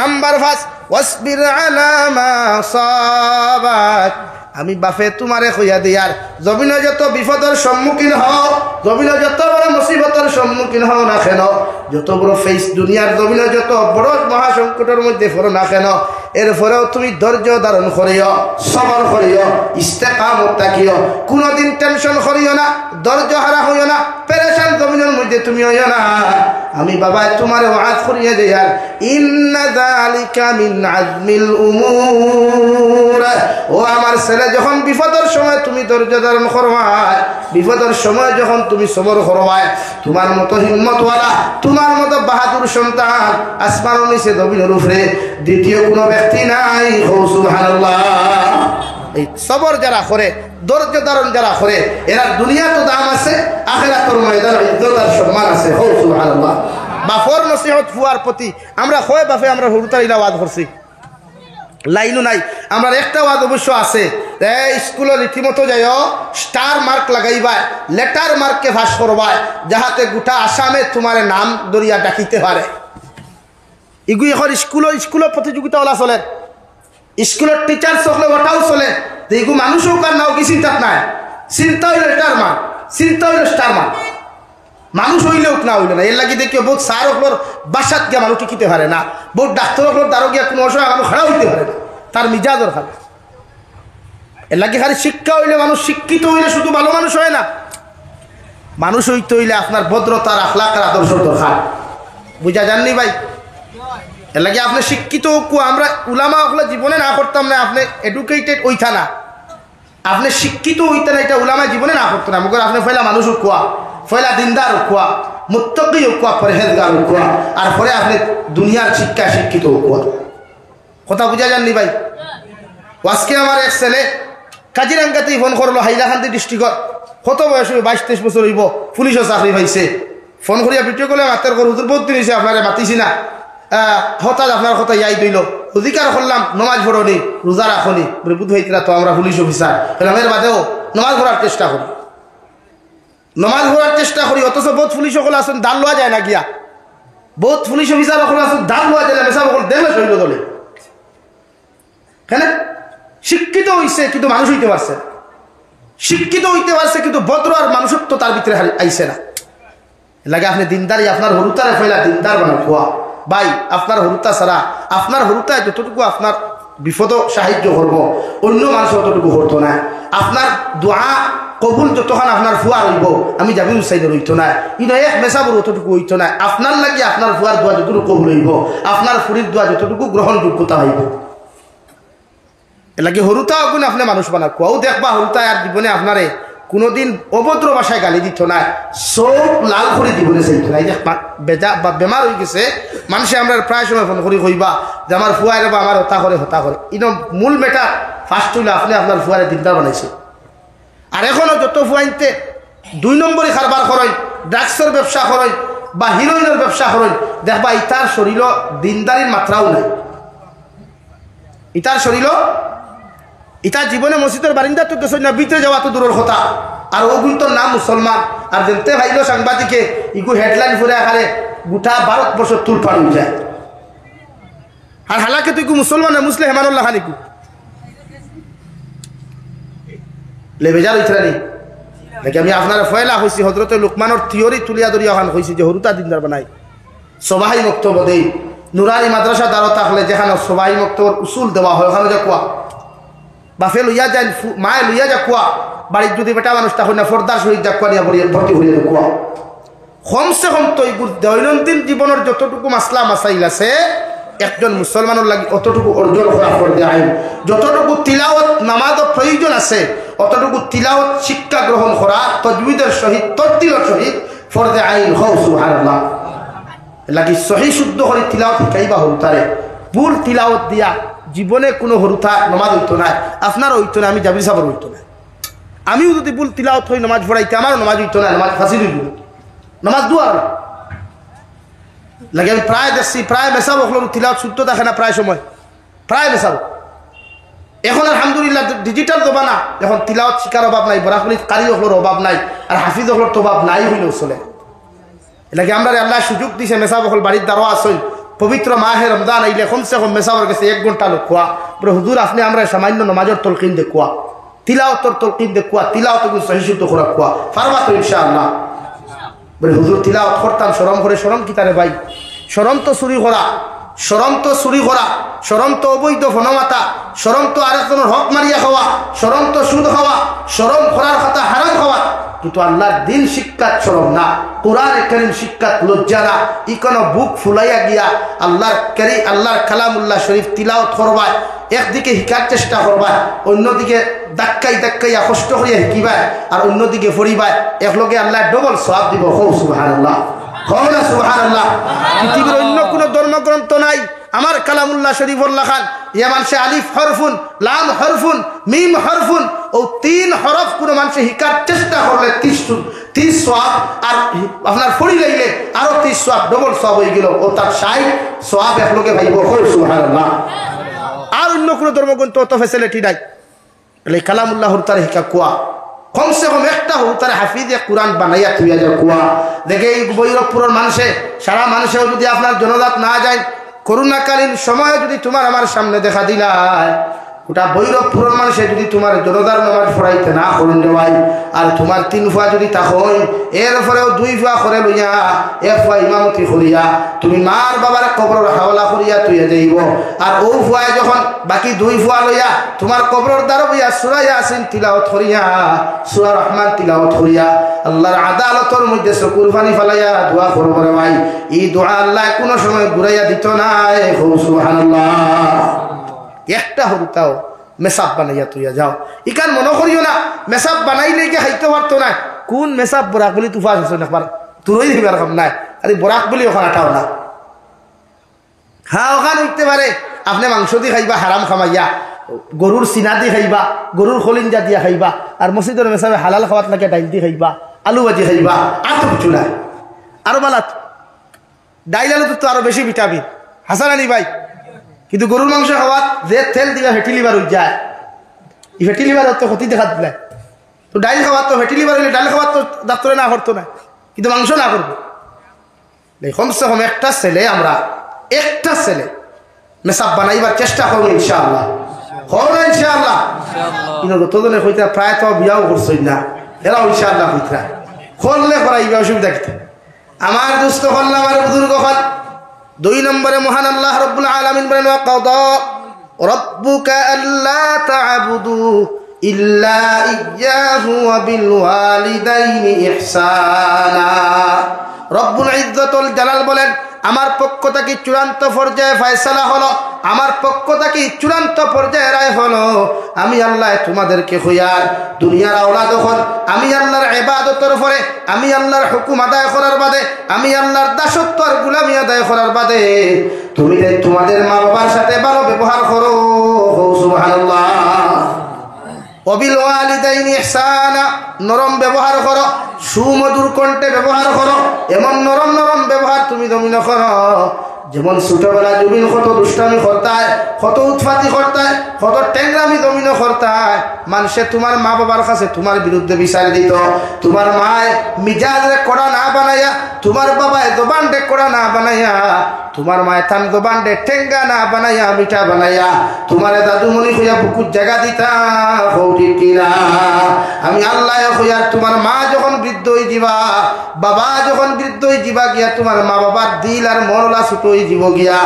নাম্বার 5 ওয়াসবির আলা মা সাবাক, আমি বাফে তোমারে কইয়া দিয়ার জমিনে যত বিপদের সম্মুখীন হও, জমিনে যত বড় মুসিবতের সম্মুখীন হও না কেন, যত বড় ফেস দুনিয়ার জমিনে যত বড় মহাসংকটের মধ্যে পড়ো না কেন, এরপরেও তুমি ধৈর্য ধারণ করিও, সবর করিও, ইস্তেকামত থাকিও, কোনোদিন টেনশন করিও না, ধৈর্য হারা হইও না, পেরেশান জমিনের মধ্যে তুমি হইও না। আমি বাবা তোমারে ওয়াজ করিয়া দেই আর ইন্না যালিকা মিন আজমিল উমুর, ও আমার ছেলে যখন বিপদের সময় তুমি ধৈর্য ধারণ করবা, বিপদের সময় যখন তুমি সবর করবা, তোমার মতো হিম্মতওয়ালা তোমার মতো বাহাদুর সন্তান আসমানের নিচে জমিনের উপরে দ্বিতীয় কোনো ব্যক্তি নাই। সুবহানাল্লাহ। এই সবর যারা করে ধৈর্য ধারণ যারা করে এরা দুনিয়া তো দাম আছে, আখিরাতের ময়দানে ইজ্জত আর সম্মান আছে। সুবহানাল্লাহ। বাফর নসিহত ফুয়ার প্রতি আমরা হয় বাফে আমরা হুরুতারিলা ওয়াজ করছি, লাইনও নাই, আমরা একটা ওয়াজ অবশ্য আছে, স্কুলে রীতিমতো যাইও স্টার মার্ক লাগাইবা, লেটার মার্ককে ভাস করবা, যাহাতে গোটা আসামে তোমার নাম দরিয়া ডাকিতে পারে। এগুলি এখন স্কুলের প্রতিযোগিতা ওলা চলে, স্কুলের টিচার চলে ওটাও চলে, তো এগুলো মানুষও কার নাও কি চিন্তাত নাই, চিন্তা হইল লেটার মার্ক, চিন্তা হইল স্টার মার্ক, মানুষ হইলেও না হইল না। এর লাগি দেখিও বহুত সার হলোর বাসাত গিয়া মানুষ টিকিতে পারে না, বহুত ডাক্তার হলোর দ্বারো গিয়া কোনো অসহায় মানুষ খারাপ হইতে পারে না, তার মিজাজর খারাপ। এর লাগে খালি শিক্ষা হইলে মানুষ শিক্ষিত হইলে শুধু ভালো মানুষ হয় না, মানুষ হইতে হইলে আপনার ভদ্রতার আখলাকের আদর্শ দরকার। বুঝা যাননি ভাই? এর লাগে আপনি শিক্ষিত আমরা উলামা ওগুলো জীবনে না করতাম না, আপনি এডুকেটেড ওইটা না, আপনি শিক্ষিত হইতে না, এটা উলামা জীবনে না করতো না। মগর আপনি ফেলা মানুষ কোয়া, ফেলা দিনদার কোয়া, মুত্তাকি কোয়া, পরহেজগার কোয়া, আর পরে আপনি দুনিয়ার শিক্ষা শিক্ষিত কোয়া। কথা বুঝা যাননি ভাই? আজকে আমার এক ছেলে কাজিরাঙ্গাতেই ফোন করলো, হাইলাকান্দি ডিস্ট্রিক্টত, কত বয়স হইব, 22-23 বছর হইব, পুলিশও চাকরি পাইছে। ফোন করিয়া ভিডিও কলে মাতের ঘর হুজুর বহুত দিন হয়েছে আপনারে মাতিছি না, হঠাৎ আপনার কথা ইয়াই দইল, অধিকার করলাম নমাজ পড়নি, রোজা রাখনি, বুধ হইতরা তো আমরা পুলিশ অফিসার এর বাদেও নমাজ পড়ার চেষ্টা করি, নমাজ পড়ার চেষ্টা করি। অথচ বহুত পুলিশ সকল আসেন দান লওয়া যায় না গিয়া, বহুত পুলিশ অফিসার সকল আসেন দান লওয়া যায় না, মেসা সকল দেখলে শৈল দলে। কেন? শিক্ষিত হইছে কিন্তু মানুষ হইতে পারছে, শিক্ষিত হইতে পারছে কিন্তু ভদ্র আর মানুষত্ব তার ভিতরে আইছে না। লাগে আপনি দিনদারি আপনার হরুতারে ফেলা দিনদার বানা খোয়া ভাই। আপনার হরুতা ছাড়া, আপনার হরুতায় যতটুকু আপনার বিপদ সাহায্য করবো, অন্য মানুষ অতটুকু করতো না। আপনার দোয়া কবুল যতক্ষণ আপনার ফুয়া হইব, আমি যাবি উৎসাহিত হইতো না, কিন্তু এক মেসাবর অতটুকু হইতো না। আপনার লাগে আপনার ফুয়ার দোয়া যতটুকু কবুল হইব, আপনার ফুরির দোয়া যতটুকু গ্রহণযোগ্যতা হইব। এলাকি হরুতা গুণ আপনি মানুষ বানা কোয়াও দেখবা, হরুতা আর জীবনে আপনারে কোনোদিন অভদ্র ভাষায় গালি দিত না, চোখ লাল করে জীবনে চাইতো না। এই যে বেজা বা বেমার হয়ে গেছে মানুষে আমরা প্রায় সময় ফোন করি কইবা যে আমার ফুয়ারে বা আমার হতা করে হতা করে। কিন্তু মূল বেটা ফার্স্ট হইলে আপনি আপনার ফুয়ারে দিনদার বানাইছে। আর এখনও যত ফুয়াইতে 2 নম্বরই কারবার করেন, ড্রাগসের ব্যবসা করেন বা হিরোইনের ব্যবসা করেন, দেখবা ইতার শরীর দিনদারির মাত্রাও নাই। ইতার শরীর ইতার জীবনে মসজিদের বারিন্দা তো গেছ না, ভিতরে যাওয়া তো দূরের কথা। আর ওগুলোর নাম মুসলমান, আর দেখতে ভাইল সাংবাদিকে ইগু হেডলাইন ফুরে আকারে গোটা ভারতবর্ষ তুল পাড়ি যায়। আর হালাকে তুই মুসলমান মুসলে হেমানুল্লাহ খানিকু লেবেজার ইতরানি নাকি? আমি আপনার ফয়লা হয়েছি হজরত লোকমানোর থিওরি তুলিয়া দরিয়া খান হয়েছি যে হরুতা দিনদার বানাই সবাই বক্তব্য দেই। নুরানি মাদ্রাসা দ্বারা থাকলে যেখানে সবাই বক্তব্যের উসুল দেওয়া হয়, ওখানে যা কোয়া বাফে লইয়া যায়, মায়ে লইয়া যা কোয়া, বাড়ির যদি বেটা মানুষ তখন না ফর্দার সহিত যা কোয়া নিয়ে ভর্তি হয়ে যাবে কোয়া। কমসে কম তো এইগুলো দৈনন্দিন জীবনের যতটুকু মাসলা মাসাইল আছে একজন মুসলমানের লাগে অতটুকু অর্জন করা ফরজে আইন। যতটুকু তিলাওয়াত নামাজের প্রয়োজন আছে অতটুকু তিলাওয়াত শিক্ষা গ্রহণ করা তাজউইদের সহিত তরতিলের সহিত ফরজে আইন হও। সুবহানাল্লাহ। লাগি সহি শুদ্ধ করে তিলাওয়াত শিখাইবা হরুতারে। ভুল তিলাওয়াত দিয়া জীবনে কোনো হরুতা নামাজ হইতো না, আপনার হইতো না, আমি জাবির সাহেবের হইতো না। আমিও যদি ভুল তিলাওয়াত হই নামাজ পড়াইতে আমারও নামাজ হইতো না, নামাজ ফাঁসি হইব, নামাজ দুয়ার লাগে। আমি প্রায় দেখছি প্রায় মেসাব হল তিলাওয়াত শুদ্ধ দেখে না, প্রায় সময় প্রায় মেসাব। এখন আলহামদুলিল্লাহ ডিজিটাল জমানা, এখন তিলাওয়াত শিকার অভাব নাই, বরাকলি কারি হলোর অভাব নাই, আর হাফিজ হলোর তো অভাব নাই হইলেও চলে। এলাকি আমরা আল্লাহ সুযোগ দিছে মেসাব হল বাড়ির দ্বারা আসল পবিত্র মাহে রমজান আইলে কমসে কম মেসাবর কাছে 1 ঘন্টা লোক খোয়া বলে হুজুর আপনি আমরা সামান্য নমাজের তলকিন দেখুয়া, তিলাওয়াতর তলকিন দেখুয়া, তিলাওয়াত সহি শুদ্ধ করা খোয়া পারবা তো ইনশাআল্লাহ। বলে হুজুর তিলাওয়াত করতাম শরম করে, শরম কি তারে ভাই? শরম তো চুরি করা, শরম তো চুরি করা, শরম তো অবৈধ ফনমাতা, শরম তো আরেকজনের হক মারিয়া খাওয়া, শরম তো সুদ খাওয়া, শরম করার কথা হারাম খাওয়া। কিন্তু আল্লাহর দিন শিক্ষাত শরম না, কোরআন কারীম শিক্ষাত লজ্জা না। ই কোনো বুক ফুলাইয়া গিয়া আল্লাহর কালামুল্লাহ শরীফ তিলাওয়াত করবা, একদিকে শিকার চেষ্টা করবা, অন্যদিকে দাক্কাইয়া কষ্ট করিয়া শিকিবা, আর অন্যদিকে পড়িবা, একলগে আল্লাহ ডবল সওয়াব দিব। সুবহানাল্লাহ, সুবহানাল্লাহ। পৃথিবীর অন্য কোনো ধর্মগ্রন্থ নাই আমার কালামুল্লাহ শরীফর লেখান ইয়া মানুষে আলিফ হরফুন, লাম হরফুন, মিম হরফুন, ও 3 হরফ কোনো মানুষে শিকার চেষ্টা করলে 30 সওয়াব, আর আপনার ফড়ি লাইলে আরো 30 সওয়াব, ডবল সওয়াব হয়ে গেল, ও তার 60 সওয়াব একলগে ভাইব। সুবহানাল্লাহ। আর অন্য কোনো ধর্মগ্রন্থ অত ফ্যাসিলিটি নাই। বলে কালামুল্লাহর তার শিকা কোয়া কমসে কম একটা হোক তারা হাফিজে কোরআন বানাইয়া থুইয়া যায় কোয়া। দেখে এই বৈরবপুরের মানুষে সারা মানুষেও যদি আপনার জনজাত না যায়, করোনাকালীন সময়ে যদি তোমার আমার সামনে দেখা দিলায় গোটা ভৈরবপুরের মানুষে যদি তোমার জনতার নামাজ পড়াইতে না করেন রে ভাই, আর তোমার 3 ফুয়া যদি থাকই, এরপরেও 2 ফুয়া করে লইয়া 1 ফুয়া ইমামতি করিয়া তুমি মার বাবার কবরের হাওলা করিয়া তুইয়া যাইব। আর ও ফুয়া যখন বাকি 2 ফুয়া লইয়া তোমার কবরের দ্বার বইয়া সূরা ইয়াসিন তিলাওয়াত করিয়া, সূরা রহমান তিলাওয়াত করিয়া আল্লাহর আদালতের মধ্যে চকুর পানি ফেলাইয়া দোয়া করব রে ভাই, এই দোয়া আল্লাহ কোনো সময় ঘুরাইয়া দিত না। সুবহানাল্লাহ। একটা হরুতাও মেসাব বানাইয়া তুইয়া যাও। ইকান মনে করিও না মেসাব বানাইলে কি খাইতে পারতো না। কোন মেসাব বরাক বলি তুফা আছে একবার তুরই দিবার কাম নাই। আরে বরাক বলি ওখানে আটাও না। হ্যাঁ ওখানে উঠতে পারে আপনি মাংস দিয়ে খাইবা হারাম খামাইয়া, গরুর সিনা দিয়ে খাইবা, গরুর খলিঞ্জা দিয়া খাইবা, আর মসজিদের মেসাবে হালাল খাওয়াত লাগে ডাইল দিয়ে খাইবা, আলু ভাজি খাইবা, আর তো কিছু নাই। আরো বালাত ডাইল আলু তো আরো বেশি ভিটামিন হাসান আনি ভাই। কিন্তু গরুর মাংস খাওয়াত যে তেল দিবা ফেটি লিভার উঠ যায়, এই ফেটি লিভার তো ক্ষতি দেখা দিলে। তো ডাইল খাওয়াত তো ফেটি লিভার হইলে ডাইল খাওয়াত তো ডাক্তারে না করতো না, কিন্তু মাংস না করবো। কমসে কম একটা ছেলে আমরা একটা ছেলে মেসাব বানাইবার চেষ্টা করবো ইনশাআল্লাহ। করবো ইনশাআল্লাহ। কিন্তু তোদের হইতে প্রায় তো বিয়াও করছই না, এরাও ইনশাআল্লাহ হইতে করলে করাইবে অসুবিধা কি। আমার দুস্থ হল আমার বুজুর্গ হল। 2 নম্বরে মহান আল্লাহ রাব্বুল আলামিন বলেন ওয়াকাদা রাব্বুকা আল্লা তা'বুদু ইল্লা ইয়্যাহু ওয়া বিল ওয়ালিদাইনি ইহসানা। রব্বুল ইজ্জতুল জালাল বলেন আমার পক্ষ থেকে চূড়ান্ত পর্যায়ে ফয়সালা হলো, আমার পক্ষ থেকে চূড়ান্ত পর্যায়ে রায় হলো, আমি আল্লাহ তোমাদেরকে হইয়ার দুনিয়ার আওলাদ হল, আমি আল্লাহর ইবাদতের পরে, আমি আল্লাহর হুকুম আদায় করার বাদে, আমি আল্লাহর দাসত্ব আর গোলামি আদায় করার বাদে তুমি তোমাদের মা বাবার সাথে ভালো ব্যবহার করো। সুবহানাল্লাহ। ওয়াবিল ওয়ালিদাইনি ইহসানা, নরম ব্যবহার করো, সুমধুর কণ্ঠে ব্যবহার করো। এমন নরম নরম ব্যবহার তুমি দমিন করো যেমন ছোটবেলা জমিন কত দুষ্টামি করতায়, কত উৎপাতি করতায়, কত টেংরামি দমিন করতায়। মানুষে তোমার মা বাবার কাছে তোমার বিরুদ্ধে বিচার দিত। তোমার মায় মিজাজে কড়া না বানাইয়া, তোমার বাবায় জবানডে কড়া না বানাইয়া, তোমার মায় থান জবানডে ঠেঙ্গা না বানাইয়া মিঠা বানাইয়া তোমার দাদুমণি হইয়া বুকুর জায়গা দিতা। ঠিক কিনা? আমি আল্লাহ হইয়া তোমার মা যখন বৃদ্ধ হয়ে যাবা, বাবা যখন বৃদ্ধ হয়ে যাবা গিয়া তোমার মা বাবার দিল আর মরলা ছোট হয়ে যাব গিয়া,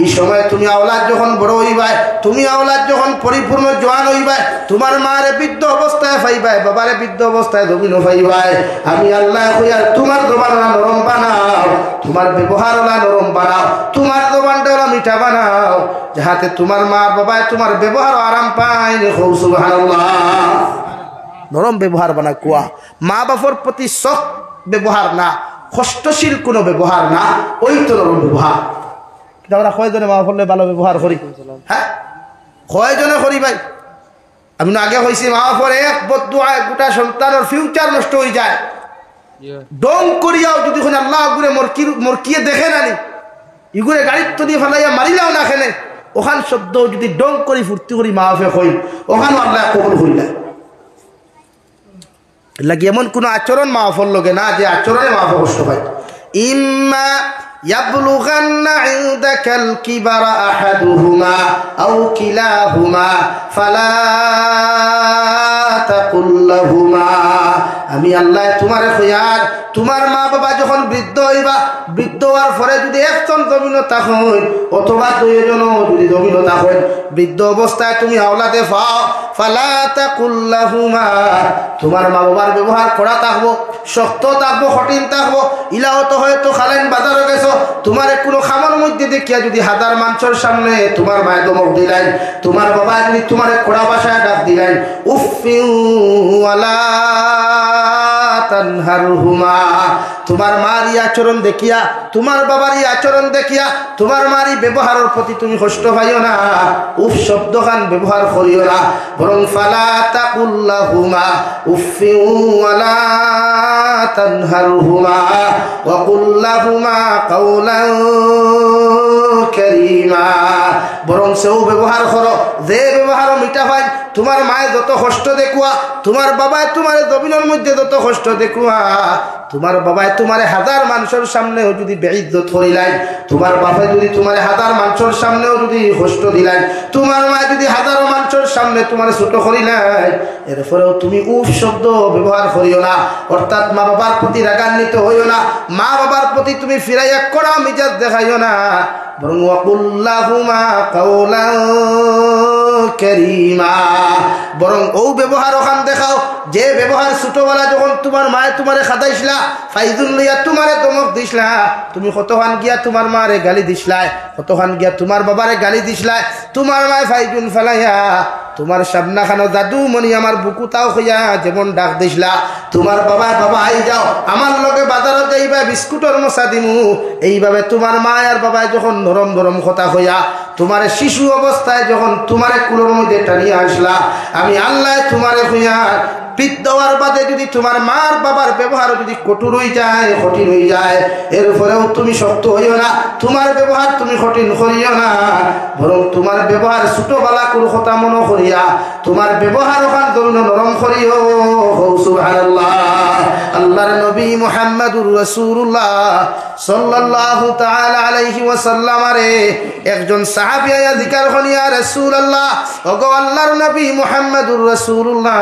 এই সময় তুমি আওলাদ যখন বড় হইবাই, তুমি আওলাদ যখন পরিপূর্ণ জওয়ান হইবাই, তোমার মারে বৃদ্ধ অবস্থায় পাইবাই, বাবারে বৃদ্ধ অবস্থায় দমিন পাইবাই। আমি আল্লাহ হইয়া তোমার জবানটা নরম বানাও, তোমার ব্যবহারটা নরম বানাও, তোমার জবানটা মিঠা বানাও, যাহাতে তোমার মা বাবায় তোমার ব্যবহার আরাম পায়। সুবহানাল্লাহ। নরম ব্যবহার বানা কুয়া, মা বাবার প্রতি শখ ব্যবহার না, কষ্টশীল কোনো ব্যবহার না, ওই তো নরম ব্যবহার। কিন্তু আমরা কয়জনে মা বাবার ভালো ব্যবহার করি? হ্যাঁ কয়জনে করি ভাই? আমি আগে কইছি মা বাবার এক বদদুয়ায় গোটা সন্তানের ফিউচার নষ্ট হয়ে যায়। ডং করিয়াও যদি আল্লাহ গুরে মরকিয়ে দেখে নানি, ইগুরে গাড়ির তো দিয়ে ফেলাইয়া মারিলাও না খেলে, ওখান শব্দ যদি ডং করি ফুর্তি করি মা বাপে কই, ওখানে আল্লাহ কবুল হইলা লাগে। এমন কোন আচরণ মা বাবার লগে না যে আচরণে মা বাবা কষ্ট পায়। ইম্মা ইয়াবলুগান্না ইনদাকাল কিবারা আহাদুহুমা আও কিলাহুমা ফালা তাকুল লাহুমা। আমি আল্লাহ তোমারে কইয়ার তোমার মা বাবা যখন বৃদ্ধ হইবা, বৃদ্ধ হওয়ার পরে যদি একজন জমিন থাকেন অথবা 2 জন যদি জমিন থাকেন, বৃদ্ধ অবস্থায় তুমি আওলাদে পাও, ফালা তাকুল লাহুমা, তোমার মা বাবার ব্যবহার করা থাকবো, শক্ত থাকবো, কঠিন থাকবো। ইলাও তো হয়তো খালেন বাজারে গেছো, তোমার কোনো খামার মধ্যে দেখিয়া যদি হাজার মানুষের সামনে তোমার মায় দমক দিলেন, তোমার বাবা যদি তোমার কড়া ভাষায় ডাক দিলেন, উফিউ ওয়ালা তানহারহুমা, তোমার মার আচরণ দেখিয়া, তোমার বাবার আচরণ দেখিয়া তোমার মার ব্যবহারের প্রতি তুমি কষ্ট পাইও না, উফ শব্দখান ব্যবহার করিও না, বরং ফালা তাকুল লাহুমা উফিউ ওয়ালা তানহারহুমা ওয়া কুল লাহুমা কাওলান কারীমা। বরং সেও ব্যবহার করো যে ব্যবহার মিঠা হয়। তোমার মায়ে যত কষ্ট দেখুয়া, তোমার বাবায় তোমার জমিনের মধ্যে যত কষ্ট দেখুয়া, তোমার বাবায় তোমার হাজার মানুষের সামনেও যদি বেইজ্জত করিলেন, তোমার বাবা যদি তোমার হাজার মানুষের সামনেও যদি কষ্ট দিলেন, তোমার মা যদি হাজারো মানুষের মানুষের সামনে তোমার ছোট করি নাই, এরপরেও তুমি উফ শব্দ ব্যবহার করিও না। অর্থাৎ মা বাবার প্রতি রাগান্বিত হইও না, মা বাবার প্রতি তুমি ফিরাইয়া করা মিজাজ দেখাইও না, বরং ওয়াকুল্লাহুমা কাওলান কারীমা, বরং ও ব্যবহার ওখান দেখাও যে ব্যবহার ছোটবেলা যখন তোমার মায়ে তোমারে খাদাইছিলা, ফাইজুল লইয়া তোমারে দমক দিছিলা, তুমি কতখান গিয়া তোমার মারে গালি দিছিলাই, কতখান গিয়া তোমার বাবারে গালি দিছিলাই, তোমার মায়ে ফাইজুল ফেলাইয়া তোমার সামনা খানো দাদু মনি আমার বুকুতাও হইয়া যেমন ডাক দিছিলা, তোমার বাবা বাবা আই যাও আমার লগে বাজারত যাইবা বিস্কুটর মশা দিমু, এইভাবে তোমার মা আর বাবায় যখন নরম নরম কথা হইয়া তোমারে শিশু অবস্থায় যখন তোমারে কুলোর মধ্যে টানিয়ে আসলা, আমি আল্লাহ তোমারে হইয়া পিঠ দেওয়ার বাদে যদি তোমার মার বাবার ব্যবহার যদি কঠোর হয়ে যায়, কঠিন হয়ে যায়, এরপরেও তুমি শক্ত হইও না, তোমার ব্যবহার তুমি কঠিন করিও না, বরং তোমার ব্যবহার ছোটবেলা কোনো কথা মনে করিয়া তোমার ব্যবহার ওখান ধরুন নরম করিও। সুবহানাল্লাহ। আল্লাহর নবী মুহাম্মদুর রাসূলুল্লাহ সাল্লাল্লাহু তাআলা আলাইহি ওয়াসাল্লাম আরে একজন সাহাবী আয়া জিকার করেন, ইয়া রাসূলুল্লাহ, ওগো আল্লাহর নবী মুহাম্মদুর রাসূলুল্লাহ,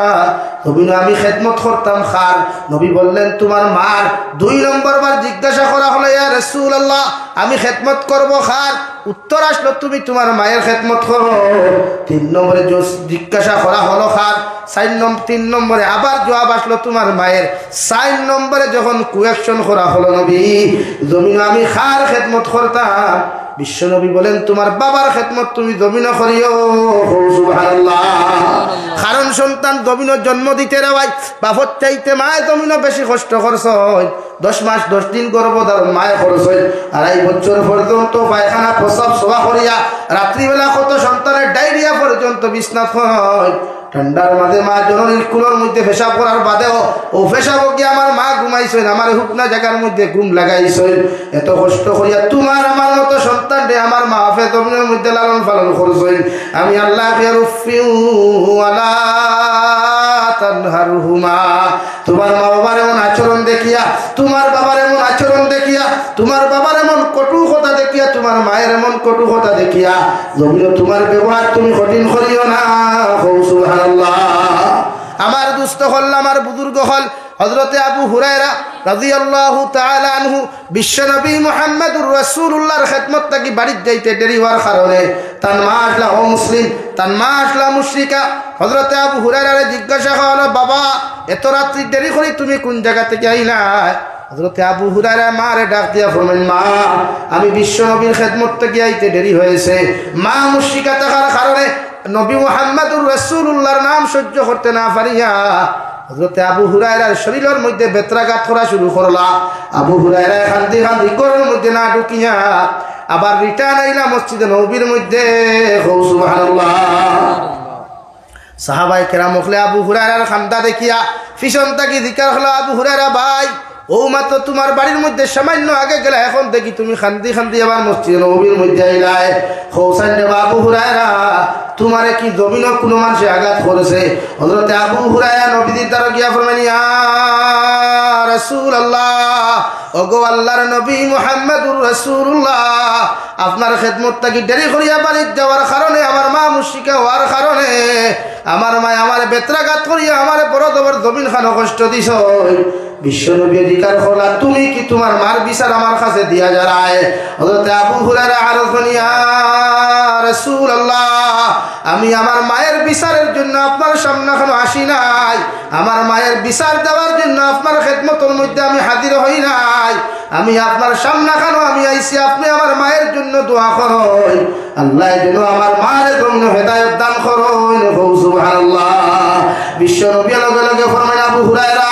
আমি খেদমত করতাম খার। নবী বললেন তোমার মার। 2 নম্বর বার জিজ্ঞাসা করা হলো, ইয়া রাসূলুল্লাহ, আমি খেদমত করব খার। উত্তর আসলো তুমি তোমার মায়ের খেদমত করো। 3 নম্বরে জিজ্ঞাসা করা হলো খার। 3 নম্বরে আবার জবাব আসলো তোমার মায়ের। 4 নম্বরে যখন কোয়েকশন করা হলো নবী, জমিন আমি খার খেদমত করতাম। বিশ্বনবী বলেন তোমার বাবার খেদমত তুমি জমিন করিও। সুবহানাল্লাহ। কারণ সন্তান জমিনের জন্ম দিতে রেওয়াই বাপর চাইতে মায়ে জমিনও বেশি কষ্ট করছ। 10 মাস 10 দিন গর্ভধারণ মায়ে খরচ হয়, 2.5 বছর পর্যন্ত পায়খানা প্রসাব সভা করিয়া রাত্রিবেলা কত সন্তানের ডায়রিয়া পর্যন্ত বিছনাত হয়। ঠান্ডার মাঝে মা জননীর কুলোর মধ্যে পেশাব করার বাদেও ও পেশাব গিয়ে আমার মা ঘুমাইছেন, আমার হুকনা জায়গার মধ্যে ঘুম লাগাইছেন। এত কষ্ট করিয়া তোমার আমার মতো সন্তান রে আমার মা বাপে জমিনের মধ্যে লালন পালন করছেন। আমি আল্লাহ তানহারহুমা, তোমার মা বাবার এমন আচরণ দেখিয়া, তোমার বাবার এমন আচরণ দেখিয়া, তোমার বাবার এমন কটু কথা দেখিয়া, তোমার মায়ের এমন কটু কথা দেখিয়া জমিন তোমার ব্যবহার তুমি কঠিন করিও না। সুবহানাল্লাহ। আমার দুস্থ হল, আমার বুজুর্গ হল হযরতে আবু হুরায়রা রাদিয়াল্লাহু তাআলা আনহু বিশ্বনবী মুহাম্মদুর রাসূলুল্লাহর খেদমত থাকি বাড়িতে যাইতে দেরি হওয়ার কারণে তার মা আসলা অমুসলিম, তার মা আসলা মুশরিকা। হযরতে আবু হুরায়রারে জিজ্ঞাসা হলো, বাবা এত রাত্রি দেরি করে তুমি কোন জায়গা থেকে আইলা? হযরতে আবু হুরায়রা মারে ডাক দিয়া ফরমাইলেন, মা আমি বিশ্বনবীর খেদমত থেকে আইতে দেরি হয়েছে। মা মুশরিকা থাকার কারণে নবী মুহাম্মদুর রাসূলুল্লাহর নাম সহ্য করতে না পারিয়া হযরতে আবু হুরায়রার শরীরের মধ্যে বেত্রাঘাত করা শুরু করলা। আবু হুরায়রা কান্দি কান্দি ঘরের মধ্যে না ঢুকিয়া আবার রিটার্ন আইলা মসজিদে নববীর মধ্যে। সুবহানাল্লাহ। সাহাবায়ে কেরাম হলে আবু হুরায়রার কান্দা দেখিয়া পিছন থেকে জিকির হলো, আবু হুরায়রা ভাই ও মাত্র তোমার বাড়ির মধ্যে সামান্য আগে গেলে, এখন দেখি তুমি খান্দি খান্দি আবার মসজিদে নববীর মধ্যে আইলাই। হোসেন দেব আবু হুরায়রা তোমারে কি জমিন কোনো মানুষে আঘাত করেছে? হযরতে আবু হুরায়রা নবীর দ্বারা গিয়া ফরমাইলেন, ইয়া রাসূলুল্লাহ, ওগো আল্লাহর নবী মুহাম্মদুর রাসূলুল্লাহ, আপনার খেদমত থাকি দেরি করিয়া বাড়িতে যাওয়ার কারণে, আমার মা মুশরিকা হওয়ার কারণে আমার মা আমার বেত্রাঘাত করিয়া আমার বড় দবর জমিন খানো কষ্ট দিছ। বিশ্বনবী অধিকার হলা, তুমি কি তোমার মার বিচার আমার কাছে দিয়া যায়? হযরতে আবু হুরায়রা আরজ করেন, ইয়া রাসূলুল্লাহ, আমি আমার মায়ের বিচারের জন্য আপনার সামনে এখনো আসি নাই, আমার মায়ের বিচার দেওয়ার জন্য আপনার খেদমতের মধ্যে আমি হাজির হই নাই, আমি আপনার সামনে এখনো আমি আইছি, আপনি আমার মায়ের জন্য দোয়া করুন, আল্লাহ যেন আমার মায়ের জন্য হেদায়েত দান করুন। সুবহানাল্লাহ। বিশ্বনবী লগে লগে ফরমাইলেন, আবু হুরায়রা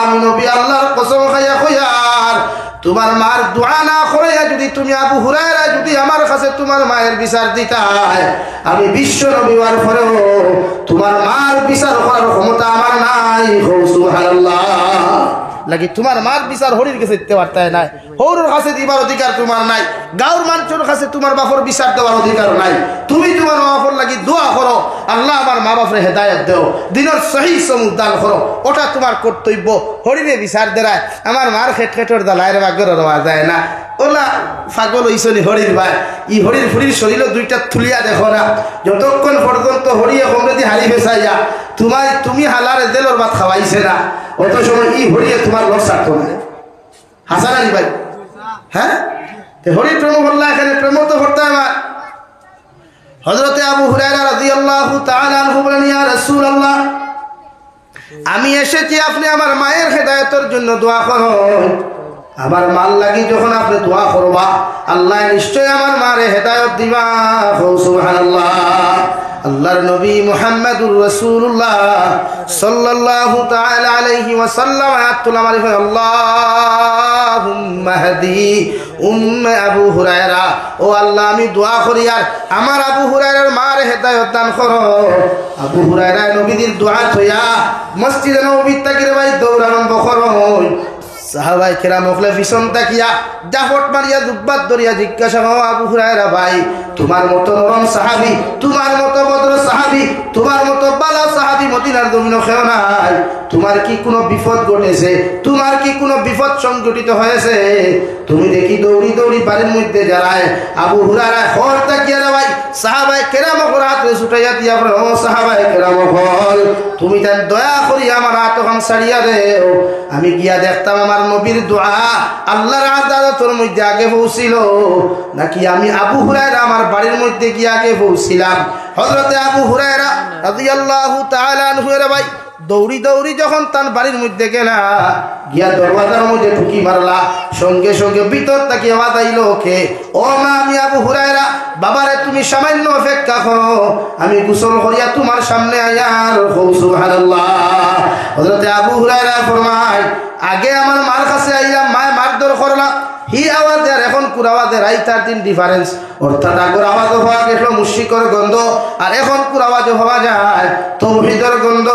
আমি নবী আল্লাহর কসম খাইয়া কইয়ার তোমার মার দোয়া না করিয়া যদি তুমি আবু হুরায়রা যদি আমার কাছে তোমার মায়ের বিচার দিতাই, আমি বিশ্ব নবী হওয়ার পরেও তোমার মার বিচার করার ক্ষমতা আমার নাই। সুবহানাল্লাহ। লাগি তোমার মার বিচার হরির কাছে দিতে পারতে নাই, হৌরুর কাছে দিবার অধিকার তোমার নাই, গাঁর মানুষের কাছে তোমার বাপর বিচার দেওয়ার অধিকার নাই। তুমি তোমার মা বাপর লাগি দোয়া করো, আল্লাহ আমার মা বাপরে হেদায়ত দেও, দিনের সহি সমুখ দান করো, ওটা তোমার কর্তব্য। হরিরে বিচার দেয় আমার মার খেট খেটর দালায়ের ভাগ্যর রওয়া যায় না, ওলা পাগল হইছনি হরির ভাই। ই হরির ফুরির শরীর দুইটা থুলিয়া দেখো না, যতক্ষণ পর্যন্ত হরিয়ে কমরেদি হারি ফেসাইয়া তুমি হালার দেলর ভাত খাওয়াইছে না, অত সময় ই হরিয়ে তোমার লস রাখতো না। হাসান আলী ভাই, হ্যাঁ হরির প্রেম বললা, এখানে প্রেম তো করতে আমার। হযরতে আবু হুরায়রা রাদিয়াল্লাহু তাআলা আনহু বলেন, ইয়া রাসূলুল্লাহ, আমি এসেছি আপনি আমার মায়ের হেদায়েতের জন্য দোয়া করুন। আমার মাল লাগি যখন আপনি দোয়া করবা, আল্লাহ নিশ্চয় আমার মারে হেদায়েত দিবা। সুবহানাল্লাহ। আল্লাহর নবী মুহাম্মদুর রাসূলুল্লাহ সাল্লাল্লাহু তাআলা আলাইহি ওয়াসাল্লাম আয়াতুল মারিফা, আল্লাহুম্মা হাদি উম্মে আবু হুরায়রা, ও আল্লাহ আমি দোয়া করি আর আমার আবু হুরায়রার মার হেদায়েত দান করো। আবু হুরায়রা নবীর দোয়া থইয়া মসজিদে নববীর তাকিরে ভাই দৌড়ানো বখরো। সাহাবায়ে কেরাম ওখলে পিছন তাকিয়া জাফট মারিয়া দুব্বাত ধরিয়া জিজ্ঞাসা করো, আবু হুরায়রা ভাই, তোমার মতো নরম সাহাবী, তোমার মতো ভদ্র সাহাবী, তোমার মতো ভালো সাহাবী মদিনার জমিনে কেউ নাই, তোমার কি কোনো বিপদ ঘটেছে? তোমার কি কোনো বিপদ সংঘটিত হয়েছে? তুমি দেখি দৌড়ি দৌড়ি বাড়ির মধ্যে যারায় আবু হুরায়রা খর তাকিয়া রে ভাই সাহাবায়ে কেরাম ওর হাতে ছুটাইয়া দিয়া বলে, ও সাহাবায়ে কেরাম হল, তুমি তার দয়া করি আমার হাত ওখান ছাড়িয়া দেও, আমি গিয়া দেখতাম আমার নবীর দোয়া আল্লাহর আদালতের মধ্যে আগে পৌঁছিল নাকি আমি আবু হুরায়রা আমার বাড়ির মধ্যে গিয়ে আগে পৌঁছিলাম। হযরতে আবু হুরায়রা রাদিয়াল্লাহু তাআলা আনহু রে ভাই দৌড়ি দৌড়ি যখন তার বাড়ির মধ্যে গেলা, গিয়া দরওয়াজার মধ্যে ঢুকি মারলা, সঙ্গে সঙ্গে ভিতর থেকে আওয়াজ আইলো, কে? ও মা, আমি আবু হুরায়রা। বাবারে তুমি সামান্য অপেক্ষা করো, আমি গোসল করিয়া তোমার সামনে আয়ার। সুবহানাল্লাহ। হযরতে আবু হুরায়রা ফরমায়, আগে আমার মার কাছে আইলাম, মায় মারধর করলাম, হি আওয়াজ আর এখন কুর আওয়াজের আই তার দিন ডিফারেন্স, অর্থাৎ আগর আওয়াজ হওয়া গেল মুশরিকের গন্ধ, আর এখন কুর আওয়াজ হওয়া যায় তাওহীদের গন্ধ।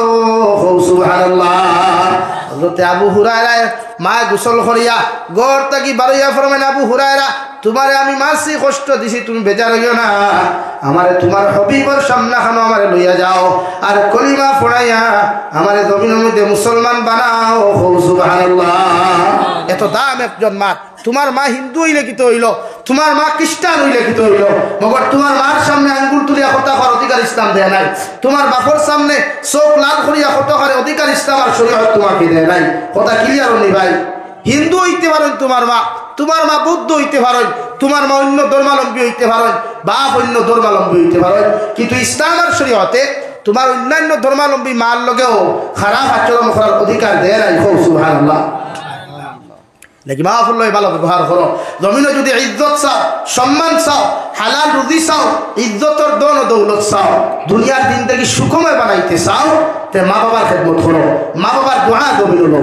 সুবহানাল্লাহ। হযরতে আবু হুরায়রা মা গোসল করিয়া ঘর থেকে বাড়িয়া ফরমায়, আবু হুরায়রা, তোমারে আমি মারছি, কষ্ট দিছি, তুমি বেজার হইও না, আমারে তোমার হবিবর সামনে খানো আমারে লইয়া যাও, আর কলিমা পড়াইয়া আমারে জমিনের মধ্যে মুসলমান বানাও। সুবহানাল্লাহ। এত দাম একজন মা। তোমার মা হিন্দু হইলে কি তো হইল, তোমার মা খ্রিস্টান হইলে কি তো হইল, মগর তোমার মার সামনে আঙ্গুল তুলিয়া কথা করার অধিকার ইসলাম দেয় নাই, তোমার বাপর সামনে চোখ লাল করিয়া কথা করার অধিকার ইসলাম আর শরীয়ত তোমাকে দেয় নাই। কথা ক্লিয়ার হনি ভাই? হিন্দু হইতে পারেন তোমার মা বৌদ্ধ হইতে পারেন, তোমার মা অন্য ধর্মাবলম্বী হইতে পারেন, বাপ অন্য ধর্মাবলম্বী হইতে পারেন, কিন্তু ইসলাম আর শরীয়তে তোমার অন্যান্য ধর্মাবলম্বী মার লগেও খারাপ আচরণ করার অধিকার দেয় নাই। সুবহানাল্লাহ। নাকি মাহফুল ভালো ব্যবহার করো। জমিনে যদি ইজ্জত চাও, সম্মান চাও, হালাল রুজি চাও, ইজ্জতর দন ও দৌলত চাও, দুনিয়ার দিন থেকে সুখময় বানাইতে চাও, তে মা বাবার খেদমত করো, মা বাবার দোয়া জমিন লো।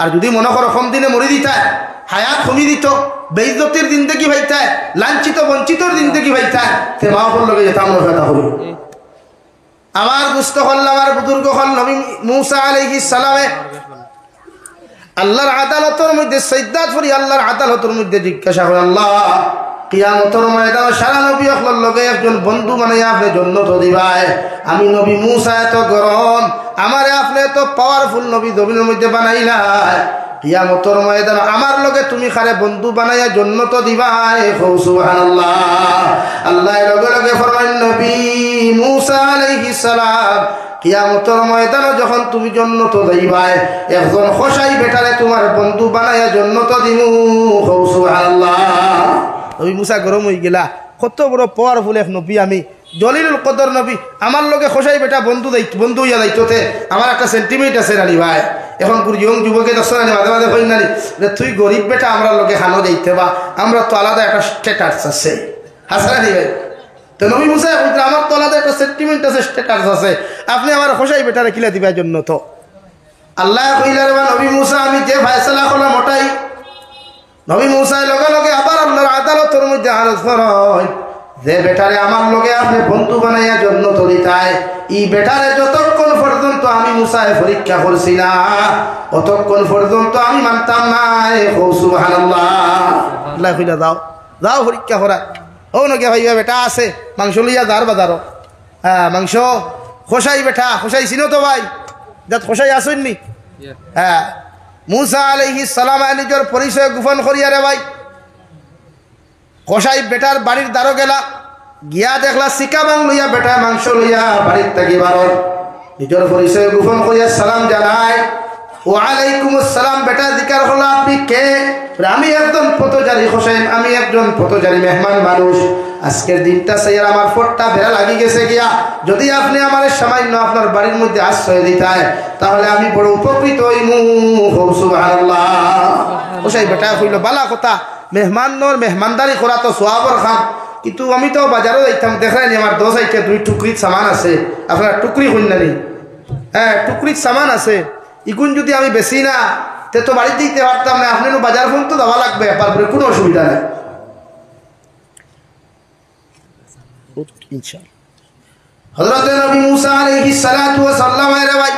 আর যদি মনে করো কম দিনে মরি দিতায়, হায়াত কমি দিত, বেইজ্জতির দিন থেকে ভাইতায়, লাঞ্ছিত বঞ্চিতর দিন থেকে ভাইতায়, তে মাহফুল লগে যেতাম কথা হল। আমার দুস্থ হল, আমার বুজুর্গ হল নবী মূসা আলাইহিস সালামে আল্লাহর আদালতের মধ্যে সাইয়্যিদাত করি, আল্লাহর আদালতের মধ্যে জিজ্ঞাসা করে, আল্লাহ কিয়ামতের ময়দানে সারা নবী হকল লগে একজন বন্ধু বানাইয়া আপনি জান্নাত দিবাই, আমি নবী মূসা এত গরম, আমারে আপনি এত পাওয়ারফুল নবী জমিনের মধ্যে বানাইলাই, কিয়ামতের ময়দানে আমার লগে তুমি খারে বন্ধু বানাইয়া জান্নাত দিবাই। সুবহানাল্লাহ। আল্লাহ লগে লগে ফরমায়, নবী মূসা আলাইহিস সালাম, কিয়ামতের ময়দানে যখন তুমি জান্নাত যাইবাই, একজন খোসাই বেটারে তোমার বন্ধু বানাইয়া জান্নাত দিমু। সুবহানাল্লাহ। নবী মূসা গরম হই গেলা, কত বড় পাওয়ারফুল এক নবী, আমি জলিলুল কদর নবী, আমার লগে খোসাই বেটা বন্ধু হইয়া যাইততে আমার একটা সেন্টিমেন্ট আছে নানি ভাই। এখন ইয়ং যুবকে দশ নানি মাঝে মাঝে হই নানি, তুই গরিব বেটা আমরা লগে খানো যাইতে বা, আমরা তো আলাদা একটা স্ট্যাটাস আছে, হাসা নানি ভাই। তো নবী মূসা আমার তো আলাদা একটা সেন্টিমেন্ট আছে, স্ট্যাটাস আছে, আপনি আমার খোসাই বেটারে কিলা দিবার জন্য তো আল্লাহ কইলার বা নবী মূসা আমি যে ফয়সালা করলাম ওটাই। নবী মূসা লগে লগে আবার আল্লাহর আদালতের মধ্যে আরজ করেন, যে বেটারে আমার লগে আপনি বন্ধু বানাইয়া জন্য তরিতায় ই বেটারে যতক্ষণ পর্যন্ত আমি মুসায় পরীক্ষা করছি না অতক্ষণ পর্যন্ত আমি মানতাম না। সুবহানাল্লাহ। আল্লাহ কইলা যাও যাও পরীক্ষা করা। ও নকে ভাইয়া বেটা আছে মাংস লইয়া যার বাজারও। হ্যাঁ মাংস খোসাই বেটা খোসাই চিনো তো ভাই যাত খোসাই আসেননি। হ্যাঁ মুসা আলাইহিস সালাম নিজের পরিচয় গোপন করিয়া রে ভাই খোসাই বেটার বাড়ির দ্বারো গেলা গিয়া দেখলা সিকা বাং লইয়া বেটা মাংস লইয়া বাড়ির থাকি বারণ নিজের পরিচয় গোপন করিয়া সালাম জানায়। ওয়ালাইকুম আসসালাম। বেটা জিকার হলো আপনি কে? আমি একজন পথচারী হোসেন, আমি একজন পথচারী মেহমান মানুষ। আজকের দিনটা সেই আমার ফোটটা ভেড়া লাগি গেছে গিয়া যদি আপনি আমার সামান্য আপনার বাড়ির মধ্যে আশ্রয় দিতায় তাহলে আমি বড় উপকৃত হইমু। সুবহানাল্লাহ। হোসাই বেটা কইল বালা কথা মেহমানর মেহমানদারি করা তো সোয়াবর খাম কিন্তু আমি তো বাজারও যাইতাম দেখাইনি আমার 10 আইটা 2 টুকরির সামান আছে আপনার টুকরি হইন না। হ্যাঁ টুকরির সামান আছে ইগুন যদি আমি বেশি না তে তো বাড়ি দিতে পারতাম না। আপনি বাজার ফোন তো দেওয়া লাগবে তারপরে কোনো অসুবিধা নেই। হযরত নবী মুসা আলাইহিস সালাতু ওয়াস সালাম এর ভাই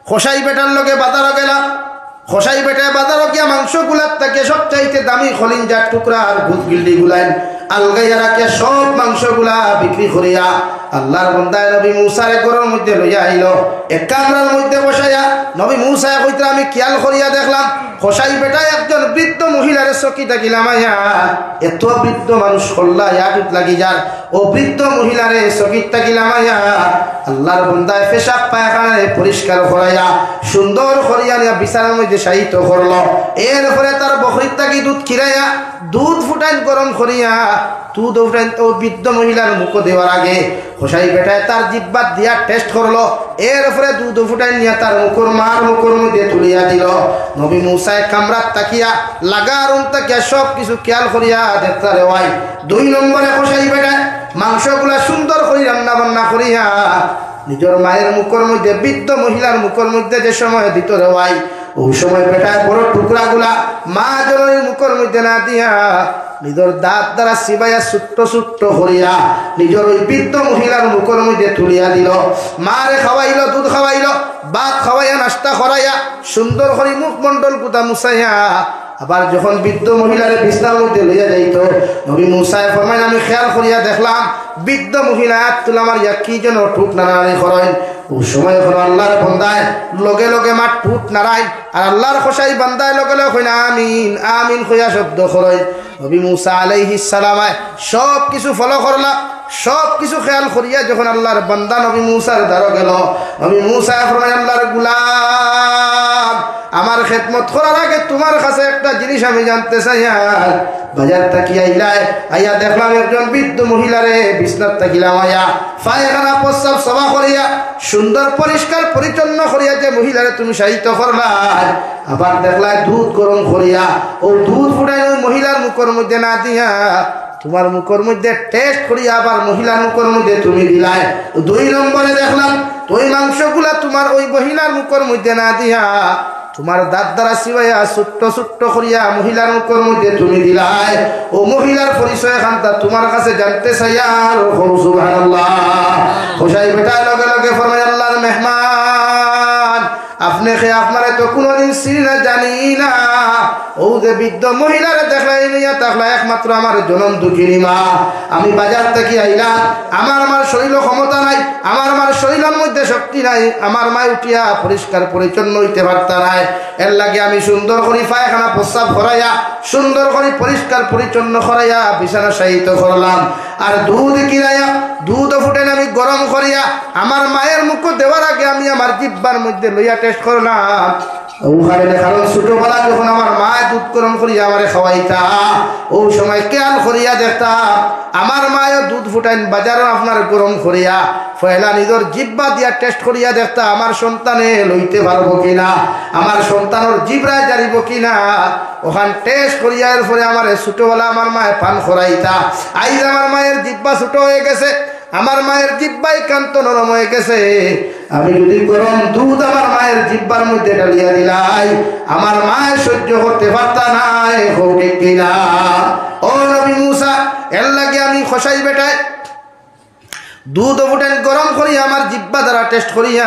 খোসাই বেটার লগে বাজারও গেলা। খোসাই বেটায় বাজারও গিয়া মাংস গুলার থেকে সবচাইতে দামি খলিঞ্জার টুকরা আর গুদ গিল্লি গুলান আলগাইয়া রাখিয়া সব মাংসগুলা বিক্রি করিয়া আল্লাহর বান্দা নবী মুসারে ঘরের মধ্যে লইয়া আইল। এক কামরার মধ্যে বসাইয়া নবী মুসা কইতে আমি খেয়াল করিয়া দেখলাম খোসাই বেটায় একজন বৃদ্ধ মহিলারে চকিটা গিলামাইয়া এত বৃদ্ধ মানুষ কল্লা ইয়াকুত লাগি যার ও বৃদ্ধ মহিলারে চকিটা গিলামাইয়া আল্লাহর বান্দায় পেশাব পায়খানারে পরিষ্কার করাইয়া সুন্দর করিয়া নিয়া বিছানার মধ্যে শায়িত করলো। এরপরে তার বকরির থাকি দুধ খিরাইয়া দুধ ফুটাইন গরম করিয়া দুধ ফুটাইন ও বৃদ্ধ মহিলার মুখ দেওয়ার আগে খোসাই বেটায় তার জিব্বাত দিয়া টেস্ট করলো। এরপরে দুধ ফুটাইন নিয়া তার মুখের মধ্যে তুলিয়া দিল। নবী মুসায় কামরাত তাকিয়া লাগারুন তাকিয়া সব কিছু খেয়াল করিয়া দেখতে রে ভাই 2 নম্বরে খোসাই বেটায় মাংসগুলা সুন্দর করে রান্না বান্না করিয়া নিজের মায়ের মুখের মধ্যে বৃদ্ধ মহিলার মুখের মধ্যে যে সময় দিত রে ভাই ওই সময় বেটায় বড় টুকরা গুলা মা জননীর মুখের মধ্যে না দিয়া নিজের দাঁত দ্বারা চিবাইয়া ছোট্ট ছোট্ট করিয়া নিজের ওই বৃদ্ধ মহিলার মুখের মধ্যে তুলিয়া দিল। মারে খাওয়াইল দুধ খাওয়াইল ভাত খাওয়াইয়া নাস্তা করাইয়া সুন্দর করে মুখমণ্ডল কুতা মুছাইয়া আবার যখন বৃদ্ধ মহিলার বিছনার মধ্যে লইয়া যাইত নবী মুসা ফরমাইলেন আমি খেয়াল করিয়া দেখলাম বৃদ্ধ মহিলা তুলা মারিয়া কি যেন ঠুট নাড়ানাড়ি করেন। ওই সময় এখন আল্লাহর বান্দায় লগে লগে মাঠ ঠুট নাড়াই আর আল্লাহর খোসাই বান্দায় লগে লগে কইনা আমিন আমিন কইয়া শব্দ করেন। নবী মুসা আলাইহিস সালাম সব কিছু ফলো করলা সব কিছু খেয়াল করিয়া যখন আল্লাহর বান্দা নবী মুসার দ্বারা গেল নবী মুসা ফরমায় আল্লাহর গোলাম আমার খেদমত করার আগে তোমার কাছে একটা জিনিস আমি জানতে চাই। বাজার থাকি আইলায় আইয়া দেখলাম একজন বৃদ্ধ মহিলারে বিছনার থাকিলাম আইয়া পায়খানা প্রস্রাব সভা করিয়া সুন্দর পরিষ্কার পরিচ্ছন্ন করিয়া যে মহিলারে তুমি শায়িত করলা আবার দেখলা দুধ গরম করিয়া ও দুধ ফুটাই ওই মহিলার মুখের মধ্যে না দিয়া তোমার মুখের মধ্যে টেস্ট করিয়া আবার মহিলার মুখের মধ্যে তুমি দিলাই। 2 নম্বরে দেখলাম ওই মাংসগুলা তোমার ওই মহিলার মুখের মধ্যে না দিয়া তোমার দাঁত দ্বারা চিবাইয়া ছোট্ট ছোট্ট করিয়া মহিলার মুখের মধ্যে তুমি দিলাই। ও মহিলার পরিচয় খান্তা তোমার কাছে জানতে চাই আর সুবহানাল্লাহ। হোসাই বেটা লগে লগে ফরমায় আল্লাহর মেহমান আপনি খেয়ে আপনারা তো কোনোদিন চিনি না জানি না ও যে বৃদ্ধ মহিলারে দেখলাই নিয়া তাকলা একমাত্র আমার জনম দুঃখিনী মা। আমি বাজার থেকে আইলাম আমার শরীর ক্ষমতা নাই আমার শরীরের মধ্যে শক্তি নাই আমার মা উঠিয়া পরিষ্কার পরিচ্ছন্ন হইতে পারতা নাই এর লাগে আমি সুন্দর করে পায়খানা প্রস্রাব করাইয়া সুন্দর করে পরিষ্কার পরিচ্ছন্ন করাইয়া বিছানা শায়িত করলাম। আর দুধ কিনাইয়া দুধ ফুটেন আমি গরম করিয়া আমার মায়ের মুখ দেওয়ার আগে আমি আমার জিহ্বার মধ্যে লইয়া টেস্ট করলাম। কারণ ছোটবেলা যখন আমার মা দুধ গরম করিয়া আমারে খাওয়াইতা ওই সময় খেয়াল করিয়া দেখতাম আমার মায়ও দুধ ফুটাইন বাজারও আপনার গরম করিয়া পয়লা নিজের জিহ্বা দিয়া টেস্ট করিয়া দেখতা আমার সন্তানে লইতে পারবো কিনা আমার সন্তানের জিহ্বায় জারিব কিনা ওখান টেস্ট করিয়া এর পরে আমার ছোটবেলা আমার মায়ের পান করাইতা আইজ আমার মায়ের জিহ্বা ছোট হয়ে গেছে আমার মায়ের জিহ্বায় কান্ত নরম হয়ে গেছে আমি যদি গরম দুধ আমার মায়ের জিহ্বার মধ্যে ঢালিয়া দিলাই আমার মায়ের সহ্য করতে পারতা নাই হোক কিনা ও নবী মুসা এর লাগে আমি খসাই বেটায় দুধ ফুটেন গরম করিয়া আমার জিহ্বা দ্বারা টেস্ট করিয়া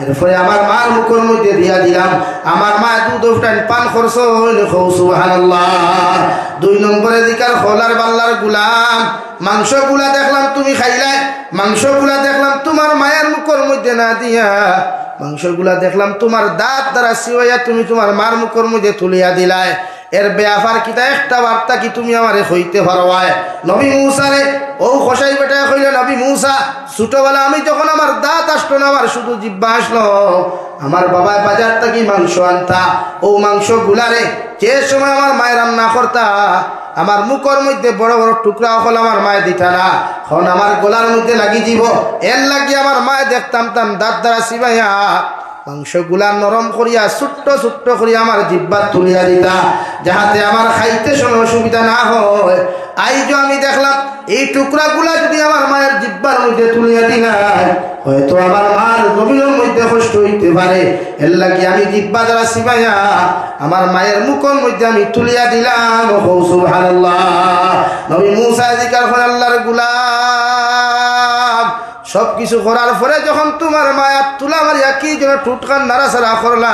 এরপরে আমার মার মুখের মধ্যে দিয়া দিলাম আমার মা দুধ ফুটেন পান করছ সুবহানাল্লাহ 2 নম্বরে দিকার খোলার বাল্লার গুলাম মাংসগুলা দেখলাম তুমি খাইলাই মাংসগুলা দেখলাম তোমার মায়ের মুখের মধ্যে না দিয়া মাংসগুলা দেখলাম তোমার দাঁত দ্বারা সিওয়া তুমি তোমার মার মুখের মধ্যে তুলিয়া দিলাই এর ব্যাপার কিতা একটা বার্তা কি তুমি আমারে হইতে পারবায় নবী মুসা রে ও খসাই বেটায় কইল নবী মুসা ছোটবেলা আমি যখন আমার দাঁত আসতো না আমার শুধু জিহ্বা আসলো আমার বাবা বাজার থেকে মাংস আনতা ও মাংস গুলারে যে সময় আমার মায়ের রান্না করতা আমার মুখের মধ্যে বড় বড় টুকরা হল আমার মায়ে দিতা না এখন আমার গলার মধ্যে লাগি দিব এর লাগি আমার মায়ে দেখতাম তাম দাঁত দ্বারা সিবাইয়া মাংসগুলা নরম করিয়া ছোট্ট ছোট্ট করিয়া আমার জিহ্বা তুলিয়া দিতা যাহাতে আমার খাইতে কোনো অসুবিধা না হয় আইজ আমি দেখলাম এই টুকরাগুলা যদি আমার মায়ের জিহ্বার মধ্যে তুলিয়া দিলাই হয়তো আমার মার জমিনের মধ্যে কষ্ট হইতে পারে এর লাগি আমি জিহ্বা দ্বারা সিবাইয়া আমার মায়ের মুখের মধ্যে আমি তুলিয়া দিলাম সুবহানাল্লাহ নবী মুসা জিকার করে আল্লাহর গোলাম সবকিছু করার পরে যখন তোমার মায়া তুলা মারিয়া কি যেন টুটকান নাড়াচাড়া করলা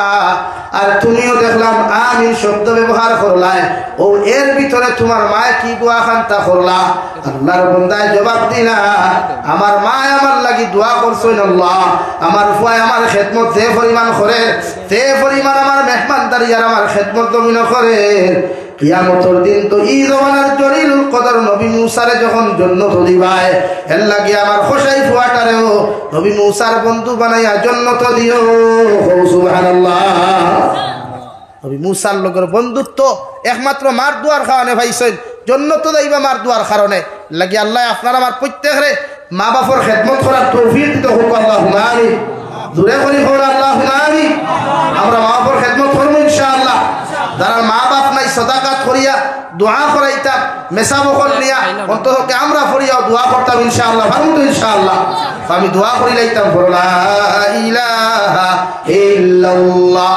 আর তুমিও দেখলাম আমি শব্দ ব্যবহার করলাই ও এর ভিতরে তোমার মায় কি দোয়া খান্তা করলা আল্লাহর বান্দায় জবাব দিলা আমার মায় আমার লাগি দোয়া করছেন আল্লাহ আমার ফুয়ায় আমার খেদমত যে পরিমাণ করে যে পরিমাণ আমার মেহমানদারি আর আমার খেদমত জমিন করে কিয়ামতের দিন তো এই জমানার জলিলুল কদর নবী মুসারে যখন জান্নাত দিবায় এর লাগি আমার খোসাই ফুয়াটারেও নবী মুসার বন্ধু বানাইয়া জান্নাত দিও সুবহানাল্লাহ নবী মুসার লগের বন্ধুত্ব একমাত্র মার দুয়ার কারণে ভাইছেন জান্নাত যাইবা মার দুয়ার কারণে লাগি আল্লাহ আপনার আমার প্রত্যেকরে মা বাবার খেদমত করার তৌফিক দিতে হোক আল্লাহুম্মা আমিন জোরে করি হোক আল্লাহুম্মা আমিন আমরা মা বাবার খেদমত করব ইনশাআল্লাহ যারা মা বাপ নাই সাদাকাত করিয়া দোয়া করাইতাম মেসা বকল নিয়া অন্ততকে আমরা ফরিয়া দোয়া করতাম ইনশাআল্লাহ ভালো তো ইনশাআল্লাহ আমি দোয়া করি লাইতাম লা ইলাহা ইল্লাল্লাহ